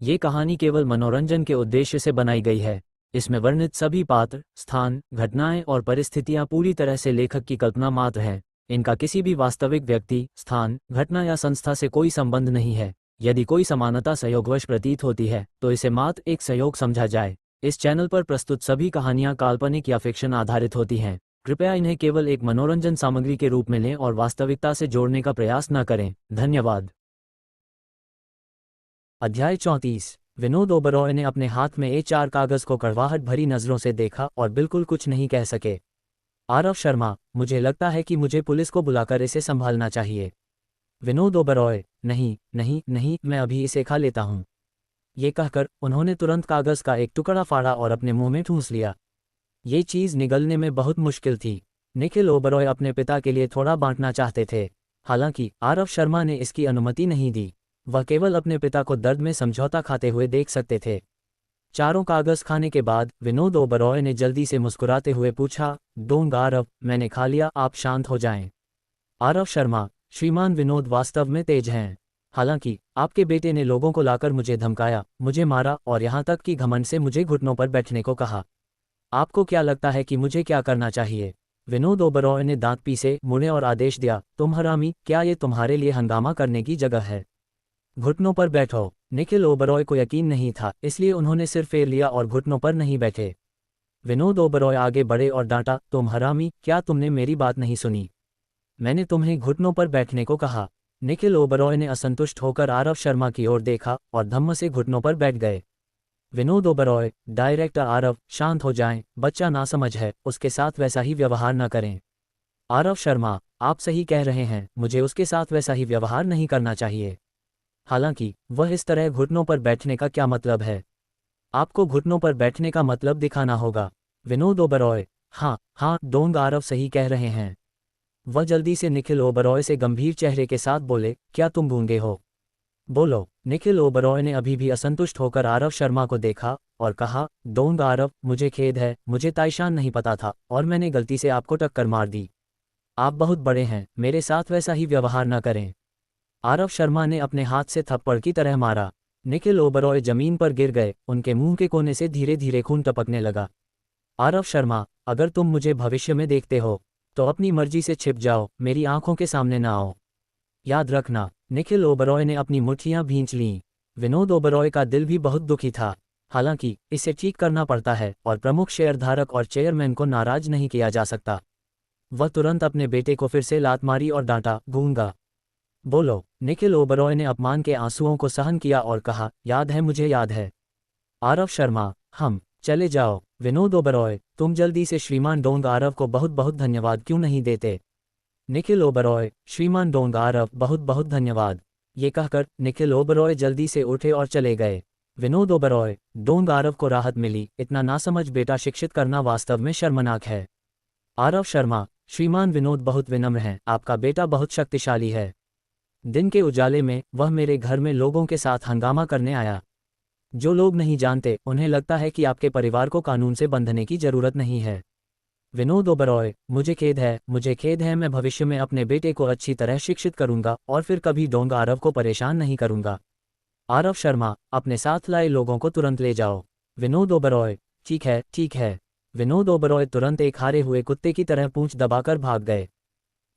ये कहानी केवल मनोरंजन के उद्देश्य से बनाई गई है। इसमें वर्णित सभी पात्र, स्थान, घटनाएं और परिस्थितियां पूरी तरह से लेखक की कल्पना मात्र हैं। इनका किसी भी वास्तविक व्यक्ति, स्थान, घटना या संस्था से कोई संबंध नहीं है। यदि कोई समानता संयोगवश प्रतीत होती है तो इसे मात्र एक संयोग समझा जाए। इस चैनल पर प्रस्तुत सभी कहानियां काल्पनिक या फिक्शन आधारित होती हैं। कृपया इन्हें केवल एक मनोरंजन सामग्री के रूप में लें और वास्तविकता से जोड़ने का प्रयास न करें। धन्यवाद। अध्याय 34। विनोद ओबरॉय ने अपने हाथ में A4 कागज को कड़वाहट भरी नजरों से देखा और बिल्कुल कुछ नहीं कह सके। आरव शर्मा, मुझे लगता है कि मुझे पुलिस को बुलाकर इसे संभालना चाहिए। विनोद ओबरॉय, नहीं नहीं नहीं, मैं अभी इसे खा लेता हूँ। ये कहकर उन्होंने तुरंत कागज का एक टुकड़ा फाड़ा और अपने मुंह में ठूंस लिया। ये चीज़ निगलने में बहुत मुश्किल थी। निखिल ओबरॉय अपने पिता के लिए थोड़ा बांटना चाहते थे, हालांकि आरव शर्मा ने इसकी अनुमति नहीं दी। वह केवल अपने पिता को दर्द में समझौता खाते हुए देख सकते थे। चारों कागज खाने के बाद विनोद ओबरॉय ने जल्दी से मुस्कुराते हुए पूछा, डोंग आरव, मैंने खा लिया, आप शांत हो जाएं। आरव शर्मा, श्रीमान विनोद वास्तव में तेज हैं। हालांकि आपके बेटे ने लोगों को लाकर मुझे धमकाया, मुझे मारा और यहाँ तक कि घमंड से मुझे घुटनों पर बैठने को कहा। आपको क्या लगता है कि मुझे क्या करना चाहिए? विनोद ओबरॉय ने दांत पीसे मुड़े और आदेश दिया, तुम हरामी, क्या ये तुम्हारे लिए हंगामा करने की जगह है? घुटनों पर बैठो। निखिल ओबरॉय को यकीन नहीं था, इसलिए उन्होंने सिर फेर लिया और घुटनों पर नहीं बैठे। विनोद ओबरॉय आगे बढ़े और डांटा, तुम हरामी, क्या तुमने मेरी बात नहीं सुनी? मैंने तुम्हें घुटनों पर बैठने को कहा। निखिल ओबरॉय ने असंतुष्ट होकर आरव शर्मा की ओर देखा और धम्म से घुटनों पर बैठ गए। विनोद ओबरॉय, डायरेक्टर आरव, शांत हो जाएं, बच्चा नासमझ है, उसके साथ वैसा ही व्यवहार न करें। आरव शर्मा, आप सही कह रहे हैं, मुझे उसके साथ वैसा ही व्यवहार नहीं करना चाहिए। हालांकि वह इस तरह घुटनों पर बैठने का क्या मतलब है? आपको घुटनों पर बैठने का मतलब दिखाना होगा। विनोद ओबरॉय, हाँ हाँ, डोंग आरव सही कह रहे हैं। वह जल्दी से निखिल ओबरॉय से गंभीर चेहरे के साथ बोले, क्या तुम गूंगे हो? बोलो। निखिल ओबरॉय ने अभी भी असंतुष्ट होकर आरव शर्मा को देखा और कहा, डोंग आरव, मुझे खेद है, मुझे ताइशान नहीं पता था और मैंने गलती से आपको टक्कर मार दी। आप बहुत बड़े हैं, मेरे साथ वैसा ही व्यवहार न करें। आरव शर्मा ने अपने हाथ से थप्पड़ की तरह मारा। निखिल ओबरॉय जमीन पर गिर गए, उनके मुंह के कोने से धीरे धीरे खून टपकने लगा। आरव शर्मा, अगर तुम मुझे भविष्य में देखते हो तो अपनी मर्जी से छिप जाओ, मेरी आंखों के सामने ना आओ। याद रखना। निखिल ओबरॉय ने अपनी मुट्ठियां भींच लीं। विनोद ओबरॉय का दिल भी बहुत दुखी था। हालांकि इसे ठीक करना पड़ता है और प्रमुख शेयरधारक और चेयरमैन को नाराज नहीं किया जा सकता। वह तुरंत अपने बेटे को फिर से लात मारी और डांटा, गूंगा। बोलो। निखिल ओबरॉय ने अपमान के आंसुओं को सहन किया और कहा, याद है, मुझे याद है। आरव शर्मा, हम चले जाओ। विनोद ओबरॉय, तुम जल्दी से श्रीमान डोंग आरव को बहुत बहुत धन्यवाद क्यों नहीं देते? निखिल ओबरॉय, श्रीमान डोंग आरव, बहुत बहुत धन्यवाद। ये कहकर निखिल ओबरॉय जल्दी से उठे और चले गए। विनोद ओबरॉय, डोंग आरव को राहत मिली, इतना नासमझ बेटा शिक्षित करना वास्तव में शर्मनाक है। आरव शर्मा, श्रीमान विनोद बहुत विनम्र हैं, आपका बेटा बहुत शक्तिशाली है। दिन के उजाले में वह मेरे घर में लोगों के साथ हंगामा करने आया। जो लोग नहीं जानते, उन्हें लगता है कि आपके परिवार को कानून से बंधने की जरूरत नहीं है। विनोद ओबरॉय, मुझे खेद है, मैं भविष्य में अपने बेटे को अच्छी तरह शिक्षित करूंगा और फिर कभी डोंग आरव को परेशान नहीं करूंगा। आरव शर्मा, अपने साथ लाए लोगों को तुरंत ले जाओ। विनोद ओबरॉय, ठीक है ठीक है। विनोद ओबरॉय तुरंत एक हारे हुए कुत्ते की तरह पूंछ दबाकर भाग गए।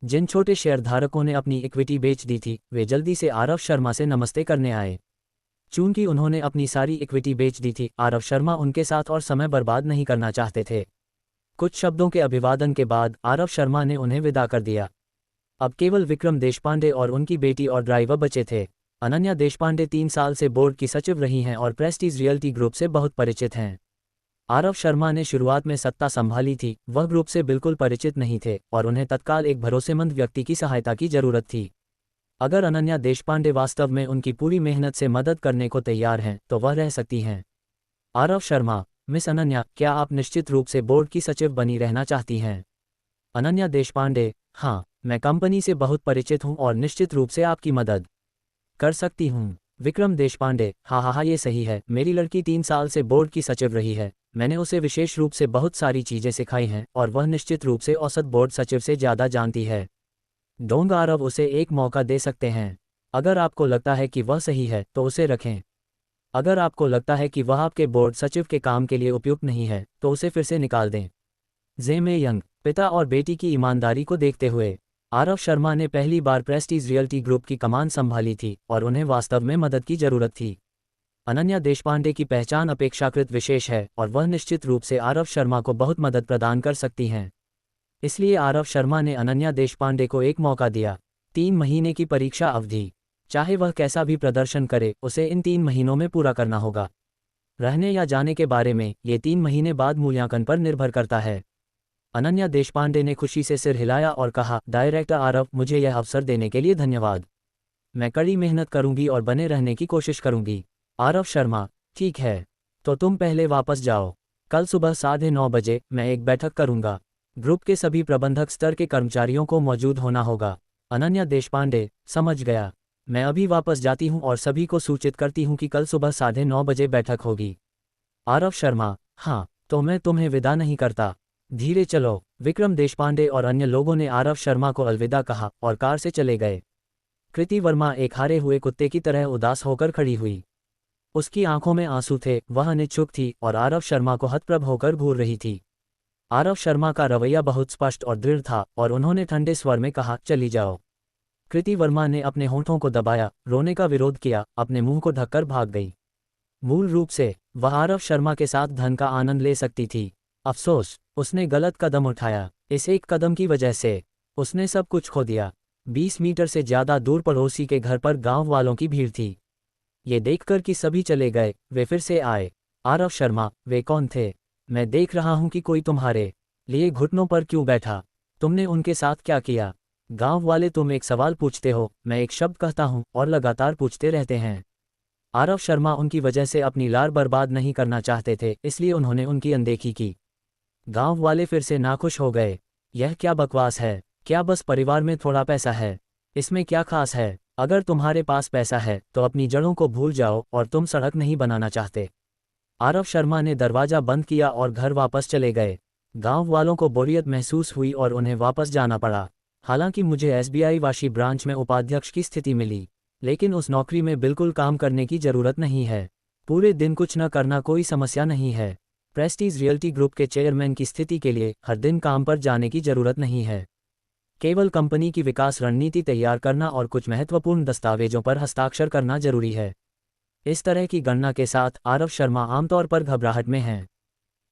जिन छोटे शेयरधारकों ने अपनी इक्विटी बेच दी थी, वे जल्दी से आरव शर्मा से नमस्ते करने आए। चूंकि उन्होंने अपनी सारी इक्विटी बेच दी थी, आरव शर्मा उनके साथ और समय बर्बाद नहीं करना चाहते थे। कुछ शब्दों के अभिवादन के बाद आरव शर्मा ने उन्हें विदा कर दिया। अब केवल विक्रम देशपांडे और उनकी बेटी और ड्राइवर बचे थे। अनन्या देशपांडे 3 साल से बोर्ड की सचिव रही हैं और प्रेस्टीज रियल्टी ग्रुप से बहुत परिचित हैं। आरव शर्मा ने शुरुआत में सत्ता संभाली थी, वह ग्रुप से बिल्कुल परिचित नहीं थे और उन्हें तत्काल एक भरोसेमंद व्यक्ति की सहायता की जरूरत थी। अगर अनन्या देशपांडे वास्तव में उनकी पूरी मेहनत से मदद करने को तैयार हैं तो वह रह सकती हैं। आरव शर्मा, मिस अनन्या, क्या आप निश्चित रूप से बोर्ड की सचिव बनी रहना चाहती हैं? अनन्या देशपांडे, हाँ, मैं कंपनी से बहुत परिचित हूँ और निश्चित रूप से आपकी मदद कर सकती हूँ। विक्रम देशपांडे, हाँ, ये सही है, मेरी लड़की 3 साल से बोर्ड की सचिव रही है, मैंने उसे विशेष रूप से बहुत सारी चीज़ें सिखाई हैं और वह निश्चित रूप से औसत बोर्ड सचिव से ज़्यादा जानती है। डोंग आरव उसे एक मौका दे सकते हैं। अगर आपको लगता है कि वह सही है तो उसे रखें। अगर आपको लगता है कि वह आपके बोर्ड सचिव के काम के लिए उपयुक्त नहीं है तो उसे फिर से निकाल दें। जेमे यंग, पिता और बेटी की ईमानदारी को देखते हुए आरव शर्मा ने पहली बार प्रेस्टीज रियल्टी ग्रुप की कमान संभाली थी और उन्हें वास्तव में मदद की जरूरत थी। अनन्या देशपांडे की पहचान अपेक्षाकृत विशेष है और वह निश्चित रूप से आरव शर्मा को बहुत मदद प्रदान कर सकती हैं। इसलिए आरव शर्मा ने अनन्या देशपांडे को एक मौका दिया। 3 महीने की परीक्षा अवधि, चाहे वह कैसा भी प्रदर्शन करे उसे इन 3 महीनों में पूरा करना होगा। रहने या जाने के बारे में ये 3 महीने बाद मूल्यांकन पर निर्भर करता है। अनन्या देशपांडे ने खुशी से सिर हिलाया और कहा, डायरेक्टर आरव, मुझे यह अवसर देने के लिए धन्यवाद। मैं कड़ी मेहनत करूंगी और बने रहने की कोशिश करूंगी। आरव शर्मा, ठीक है, तो तुम पहले वापस जाओ। कल सुबह 9:30 बजे मैं एक बैठक करूंगा। ग्रुप के सभी प्रबंधक स्तर के कर्मचारियों को मौजूद होना होगा। अनन्या देशपांडे, समझ गया। मैं अभी वापस जाती हूं और सभी को सूचित करती हूं कि कल सुबह 9:30 बजे बैठक होगी। आरव शर्मा, हाँ, तो मैं तुम्हें विदा नहीं करता। धीरे चलो। विक्रम देशपांडे और अन्य लोगों ने आरव शर्मा को अलविदा कहा और कार से चले गए। कृति वर्मा एक हारे हुए कुत्ते की तरह उदास होकर खड़ी हुई। उसकी आंखों में आंसू थे, वह अनिच्छुक थी और आरव शर्मा को हतप्रभ होकर घूर रही थी। आरव शर्मा का रवैया बहुत स्पष्ट और दृढ़ था और उन्होंने ठंडे स्वर में कहा, चली जाओ। कृति वर्मा ने अपने होंठों को दबाया, रोने का विरोध किया, अपने मुंह को ढककर भाग गई। मूल रूप से वह आरव शर्मा के साथ धन का आनंद ले सकती थी। अफसोस, उसने गलत कदम उठाया। इस एक कदम की वजह से उसने सब कुछ खो दिया। 20 मीटर से ज्यादा दूर पड़ोसी के घर पर गांव वालों की भीड़ थी। ये देखकर कि सभी चले गए, वे फिर से आए। आरव शर्मा, वे कौन थे? मैं देख रहा हूं कि कोई तुम्हारे लिए घुटनों पर क्यों बैठा? तुमने उनके साथ क्या किया? गांव वाले, तुम एक सवाल पूछते हो, मैं एक शब्द कहता हूं और लगातार पूछते रहते हैं। आरव शर्मा उनकी वजह से अपनी लार बर्बाद नहीं करना चाहते थे, इसलिए उन्होंने उनकी अनदेखी की। गांव वाले फिर से नाखुश हो गए। यह क्या बकवास है? क्या बस परिवार में थोड़ा पैसा है? इसमें क्या खास है? अगर तुम्हारे पास पैसा है तो अपनी जड़ों को भूल जाओ और तुम सड़क नहीं बनाना चाहते। आरव शर्मा ने दरवाजा बंद किया और घर वापस चले गए। गांव वालों को बोरियत महसूस हुई और उन्हें वापस जाना पड़ा। हालांकि मुझे एसबीआई वाशी ब्रांच में उपाध्यक्ष की स्थिति मिली, लेकिन उस नौकरी में बिल्कुल काम करने की जरूरत नहीं है। पूरे दिन कुछ न करना कोई समस्या नहीं है। प्रेस्टीज रियल्टी ग्रुप के चेयरमैन की स्थिति के लिए हर दिन काम पर जाने की जरूरत नहीं है। केवल कंपनी की विकास रणनीति तैयार करना और कुछ महत्वपूर्ण दस्तावेजों पर हस्ताक्षर करना जरूरी है। इस तरह की गणना के साथ आरव शर्मा आमतौर पर घबराहट में हैं।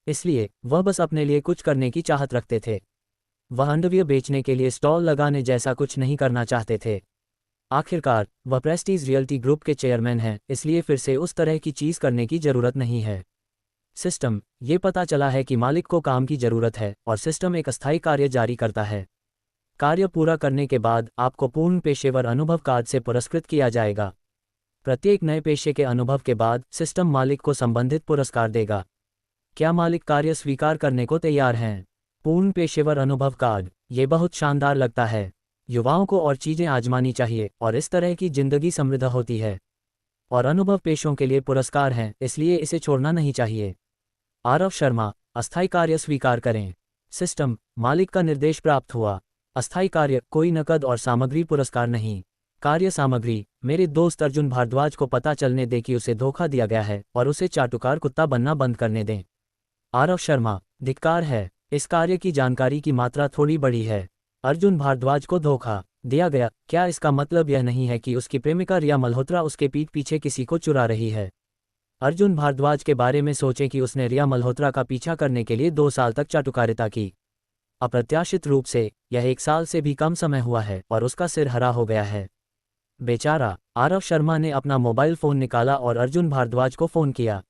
इसलिए वह बस अपने लिए कुछ करने की चाहत रखते थे। वह अंडरवियर बेचने के लिए स्टॉल लगाने जैसा कुछ नहीं करना चाहते थे। आखिरकार वह प्रेस्टीज रियल्टी ग्रुप के चेयरमैन हैं, इसलिए फिर से उस तरह की चीज़ करने की जरूरत नहीं है। सिस्टम, ये पता चला है कि मालिक को काम की जरूरत है और सिस्टम एक अस्थायी कार्य जारी करता है। कार्य पूरा करने के बाद आपको पूर्ण पेशेवर अनुभव कार्ड से पुरस्कृत किया जाएगा। प्रत्येक नए पेशे के अनुभव के बाद सिस्टम मालिक को संबंधित पुरस्कार देगा। क्या मालिक कार्य स्वीकार करने को तैयार हैं? पूर्ण पेशेवर अनुभव कार्ड, ये बहुत शानदार लगता है। युवाओं को और चीज़ें आजमानी चाहिए और इस तरह की जिंदगी समृद्ध होती है। और अनुभव पेशों के लिए पुरस्कार हैं, इसलिए इसे छोड़ना नहीं चाहिए। आरव शर्मा, अस्थायी कार्य स्वीकार करें। सिस्टम, मालिक का निर्देश प्राप्त हुआ। अस्थायी कार्य, कोई नकद और सामग्री पुरस्कार नहीं। कार्य सामग्री, मेरे दोस्त अर्जुन भारद्वाज को पता चलने दे कि उसे धोखा दिया गया है और उसे चाटुकार कुत्ता बनना बंद करने दें। आरव शर्मा, धिक्कार है, इस कार्य की जानकारी की मात्रा थोड़ी बड़ी है। अर्जुन भारद्वाज को धोखा दिया गया, क्या इसका मतलब यह नहीं है कि उसकी प्रेमिका रिया मल्होत्रा उसके पीठ पीछे किसी को चुरा रही है? अर्जुन भारद्वाज के बारे में सोचें कि उसने रिया मल्होत्रा का पीछा करने के लिए 2 साल तक चाटुकारिता की। अप्रत्याशित रूप से यह 1 साल से भी कम समय हुआ है और उसका सिर हरा हो गया है। बेचारा। आरव शर्मा ने अपना मोबाइल फ़ोन निकाला और अर्जुन भारद्वाज को फ़ोन किया।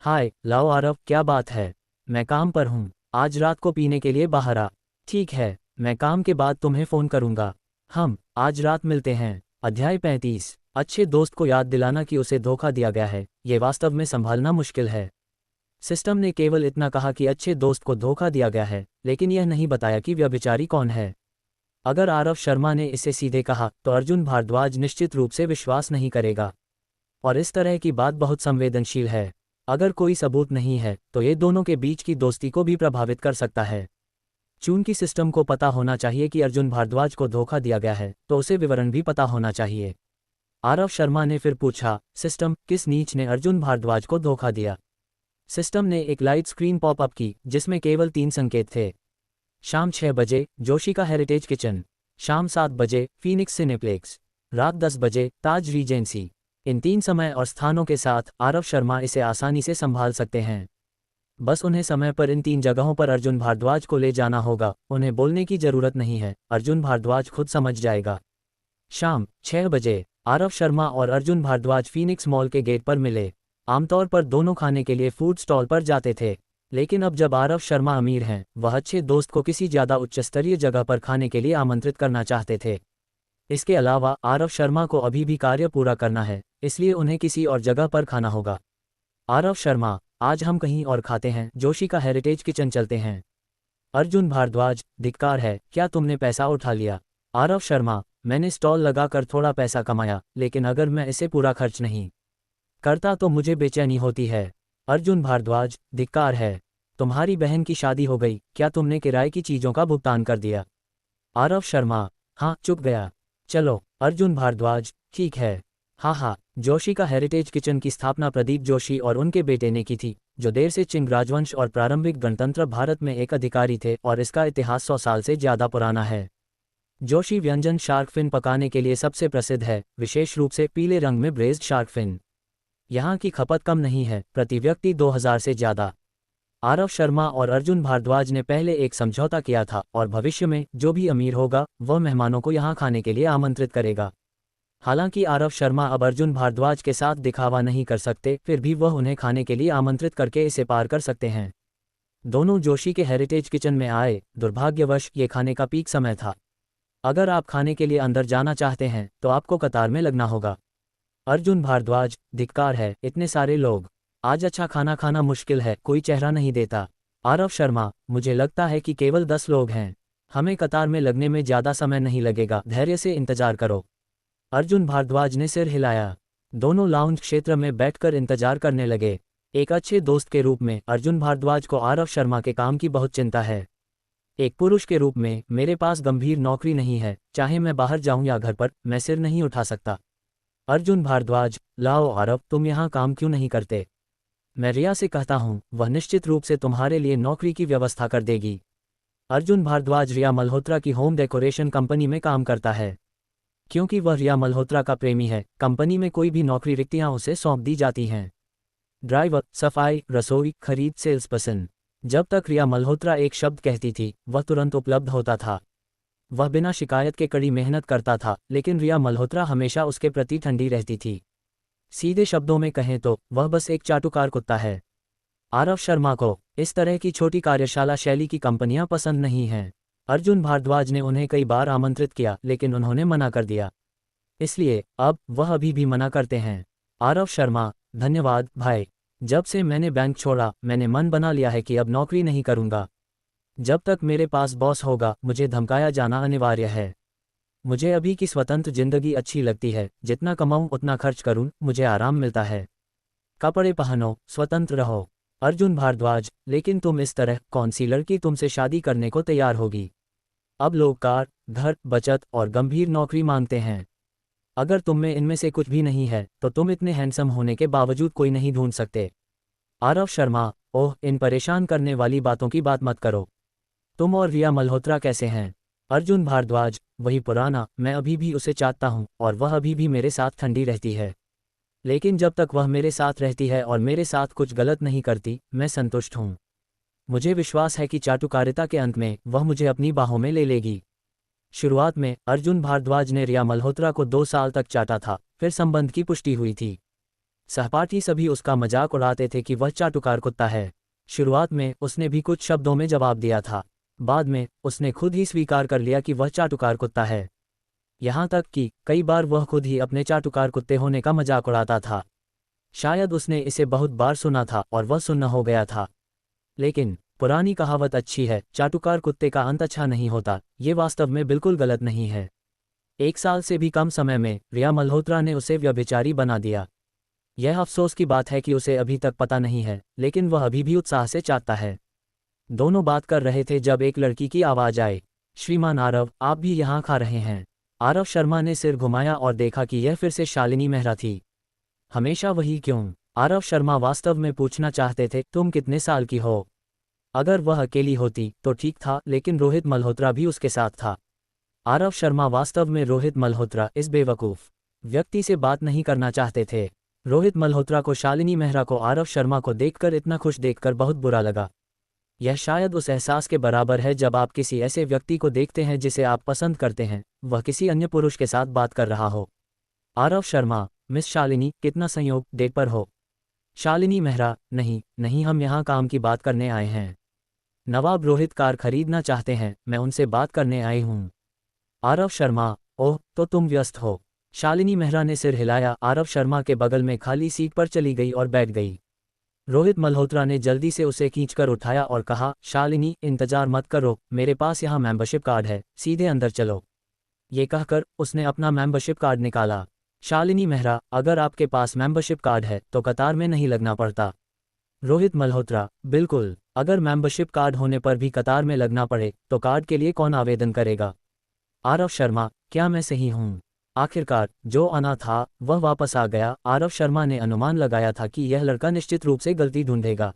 हाय, लाओ आरव, क्या बात है? मैं काम पर हूँ, आज रात को पीने के लिए बाहर आ। ठीक है, मैं काम के बाद तुम्हें फ़ोन करूँगा। हम आज रात मिलते हैं। अध्याय 35। अच्छे दोस्त को याद दिलाना कि उसे धोखा दिया गया है, ये वास्तव में संभालना मुश्किल है। सिस्टम ने केवल इतना कहा कि अच्छे दोस्त को धोखा दिया गया है, लेकिन यह नहीं बताया कि व्यभिचारी कौन है। अगर आरव शर्मा ने इसे सीधे कहा तो अर्जुन भारद्वाज निश्चित रूप से विश्वास नहीं करेगा। और इस तरह की बात बहुत संवेदनशील है। अगर कोई सबूत नहीं है तो ये दोनों के बीच की दोस्ती को भी प्रभावित कर सकता है। चूंकि सिस्टम को पता होना चाहिए कि अर्जुन भारद्वाज को धोखा दिया गया है, तो उसे विवरण भी पता होना चाहिए। आरव शर्मा ने फिर पूछा, सिस्टम, किस नीच ने अर्जुन भारद्वाज को धोखा दिया? सिस्टम ने एक लाइट स्क्रीन पॉपअप की जिसमें केवल 3 संकेत थे। शाम 6 बजे जोशी का हेरिटेज किचन, शाम 7 बजे फीनिक्स सिनेप्लेक्स, रात 10 बजे ताज रीजेंसी। इन 3 समय और स्थानों के साथ आरव शर्मा इसे आसानी से संभाल सकते हैं। बस उन्हें समय पर इन 3 जगहों पर अर्जुन भारद्वाज को ले जाना होगा। उन्हें बोलने की जरूरत नहीं है, अर्जुन भारद्वाज खुद समझ जाएगा। शाम 6 बजे आरव शर्मा और अर्जुन भारद्वाज फीनिक्स मॉल के गेट पर मिले। आमतौर पर दोनों खाने के लिए फूड स्टॉल पर जाते थे, लेकिन अब जब आरव शर्मा अमीर हैं, वह अच्छे दोस्त को किसी ज़्यादा उच्च स्तरीय जगह पर खाने के लिए आमंत्रित करना चाहते थे। इसके अलावा आरव शर्मा को अभी भी कार्य पूरा करना है, इसलिए उन्हें किसी और जगह पर खाना होगा। आरव शर्मा, आज हम कहीं और खाते हैं, जोशी का हेरिटेज किचन चलते हैं। अर्जुन भारद्वाज, धिक्कार है, क्या तुमने पैसा उठा लिया? आरव शर्मा, मैंने स्टॉल लगाकर थोड़ा पैसा कमाया, लेकिन अगर मैं इसे पूरा खर्च नहीं करता तो मुझे बेचैनी होती है। अर्जुन भारद्वाज, धिक्कार है, तुम्हारी बहन की शादी हो गई, क्या तुमने किराए की चीज़ों का भुगतान कर दिया? आरव शर्मा, हाँ, चुप गया। चलो। अर्जुन भारद्वाज, ठीक है। हाँ, जोशी का हेरिटेज किचन की स्थापना प्रदीप जोशी और उनके बेटे ने की थी, जो देर से चिंग राजवंश और प्रारंभिक गणतंत्र भारत में एक अधिकारी थे, और इसका इतिहास 100 साल से ज़्यादा पुराना है। जोशी व्यंजन शार्क फिन पकाने के लिए सबसे प्रसिद्ध है, विशेष रूप से पीले रंग में ब्रेज्ड शार्क फिन। यहाँ की खपत कम नहीं है, प्रति व्यक्ति 2000 से ज़्यादा। आरव शर्मा और अर्जुन भारद्वाज ने पहले एक समझौता किया था, और भविष्य में जो भी अमीर होगा वह मेहमानों को यहाँ खाने के लिए आमंत्रित करेगा। हालांकि आरव शर्मा अब अर्जुन भारद्वाज के साथ दिखावा नहीं कर सकते, फिर भी वह उन्हें खाने के लिए आमंत्रित करके इसे पार कर सकते हैं। दोनों जोशी के हेरिटेज किचन में आए। दुर्भाग्यवश ये खाने का पीक समय था। अगर आप खाने के लिए अंदर जाना चाहते हैं तो आपको कतार में लगना होगा। अर्जुन भारद्वाज, धिक्कार है, इतने सारे लोग, आज अच्छा खाना खाना मुश्किल है, कोई चेहरा नहीं देता। आरव शर्मा, मुझे लगता है कि केवल 10 लोग हैं, हमें कतार में लगने में ज़्यादा समय नहीं लगेगा, धैर्य से इंतजार करो। अर्जुन भारद्वाज ने सिर हिलाया। दोनों लाउंज क्षेत्र में बैठकर इंतजार करने लगे। एक अच्छे दोस्त के रूप में अर्जुन भारद्वाज को आरव शर्मा के काम की बहुत चिंता है। एक पुरुष के रूप में, मेरे पास गंभीर नौकरी नहीं है, चाहे मैं बाहर जाऊं या घर पर, मैं सिर नहीं उठा सकता। अर्जुन भारद्वाज, लाओ आरव, तुम यहाँ काम क्यों नहीं करते? मैं रिया से कहता हूँ, वह निश्चित रूप से तुम्हारे लिए नौकरी की व्यवस्था कर देगी। अर्जुन भारद्वाज रिया मल्होत्रा की होम डेकोरेशन कंपनी में काम करता है। क्योंकि वह रिया मल्होत्रा का प्रेमी है, कंपनी में कोई भी नौकरी रिक्तियां उसे सौंप दी जाती हैं। ड्राइवर, सफाई, रसोई, खरीद, सेल्स पर्सन। जब तक रिया मल्होत्रा एक शब्द कहती थी, वह तुरंत उपलब्ध होता था। वह बिना शिकायत के कड़ी मेहनत करता था, लेकिन रिया मल्होत्रा हमेशा उसके प्रति ठंडी रहती थी। सीधे शब्दों में कहें तो वह बस एक चाटुकार कुत्ता है। आरव शर्मा को इस तरह की छोटी कार्यशाला शैली की कंपनियां पसंद नहीं हैं। अर्जुन भारद्वाज ने उन्हें कई बार आमंत्रित किया, लेकिन उन्होंने मना कर दिया। इसलिए अब वह अभी भी मना करते हैं। आरव शर्मा, धन्यवाद भाई। जब से मैंने बैंक छोड़ा, मैंने मन बना लिया है कि अब नौकरी नहीं करूंगा। जब तक मेरे पास बॉस होगा, मुझे धमकाया जाना अनिवार्य है। मुझे अभी की स्वतंत्र जिंदगी अच्छी लगती है, जितना कमाऊं उतना खर्च करूं, मुझे आराम मिलता है। कपड़े पहनो, स्वतंत्र रहो। अर्जुन भारद्वाज, लेकिन तुम इस तरह, कौन सी लड़की तुमसे शादी करने को तैयार होगी? अब लोग कार, घर, बचत और गंभीर नौकरी मांगते हैं। अगर तुम में इनमें से कुछ भी नहीं है तो तुम इतने हैंडसम होने के बावजूद कोई नहीं ढूंढ सकते। आरव शर्मा, ओह, इन परेशान करने वाली बातों की बात मत करो। तुम और रिया मल्होत्रा कैसे हैं? अर्जुन भारद्वाज, वही पुराना, मैं अभी भी उसे चाहता हूँ और वह अभी भी मेरे साथ ठंडी रहती है। लेकिन जब तक वह मेरे साथ रहती है और मेरे साथ कुछ गलत नहीं करती, मैं संतुष्ट हूँ। मुझे विश्वास है कि चाटुकारिता के अंत में वह मुझे अपनी बाहों में ले लेगी। शुरुआत में अर्जुन भारद्वाज ने रिया मल्होत्रा को 2 साल तक चाटा था, फिर संबंध की पुष्टि हुई थी। सहपाठी सभी उसका मजाक उड़ाते थे कि वह चाटुकार कुत्ता है। शुरुआत में उसने भी कुछ शब्दों में जवाब दिया था, बाद में उसने खुद ही स्वीकार कर लिया कि वह चाटुकार कुत्ता है। यहाँ तक कि कई बार वह खुद ही अपने चाटुकार कुत्ते होने का मजाक उड़ाता था। शायद उसने इसे बहुत बार सुना था और वह सुन्न हो गया था। लेकिन पुरानी कहावत अच्छी है, चाटुकार कुत्ते का अंत अच्छा नहीं होता। ये वास्तव में बिल्कुल गलत नहीं है। 1 साल से भी कम समय में रिया मल्होत्रा ने उसे व्यभिचारी बना दिया। यह अफसोस की बात है कि उसे अभी तक पता नहीं है, लेकिन वह अभी भी उत्साह से चाहता है। दोनों बात कर रहे थे जब एक लड़की की आवाज़ आई, श्रीमान आरव, आप भी यहाँ खा रहे हैं? आरव शर्मा ने सिर घुमाया और देखा कि यह फिर से शालिनी मेहरा थी। हमेशा वही क्यों? आरव शर्मा वास्तव में पूछना चाहते थे, तुम कितने साल की हो? अगर वह अकेली होती तो ठीक था, लेकिन रोहित मल्होत्रा भी उसके साथ था। आरव शर्मा वास्तव में रोहित मल्होत्रा इस बेवकूफ़ व्यक्ति से बात नहीं करना चाहते थे। रोहित मल्होत्रा को शालिनी मेहरा को आरव शर्मा को देखकर इतना खुश देखकर बहुत बुरा लगा। यह शायद उस एहसास के बराबर है जब आप किसी ऐसे व्यक्ति को देखते हैं जिसे आप पसंद करते हैं, वह किसी अन्य पुरुष के साथ बात कर रहा हो। आरव शर्मा, मिस शालिनी, कितना संयोग, डेट पर हो? शालिनी मेहरा, नहीं नहीं, हम यहाँ काम की बात करने आए हैं। नवाब रोहित कार खरीदना चाहते हैं, मैं उनसे बात करने आई हूँ। आरव शर्मा, ओह, तो तुम व्यस्त हो। शालिनी मेहरा ने सिर हिलाया, आरव शर्मा के बगल में खाली सीट पर चली गई और बैठ गई। रोहित मल्होत्रा ने जल्दी से उसे खींचकर उठाया और कहा, शालिनी, इंतजार मत करो, मेरे पास यहाँ मेंबरशिप कार्ड है, सीधे अंदर चलो। ये कहकर उसने अपना मेंबरशिप कार्ड निकाला। शालिनी मेहरा, अगर आपके पास मेंबरशिप कार्ड है तो कतार में नहीं लगना पड़ता। रोहित मल्होत्रा, बिल्कुल, अगर मेंबरशिप कार्ड होने पर भी कतार में लगना पड़े तो कार्ड के लिए कौन आवेदन करेगा? आरव शर्मा, क्या मैं सही हूँ? आखिरकार जो आना था वह वापस आ गया। आरव शर्मा ने अनुमान लगाया था कि यह लड़का निश्चित रूप से गलती ढूंढेगा।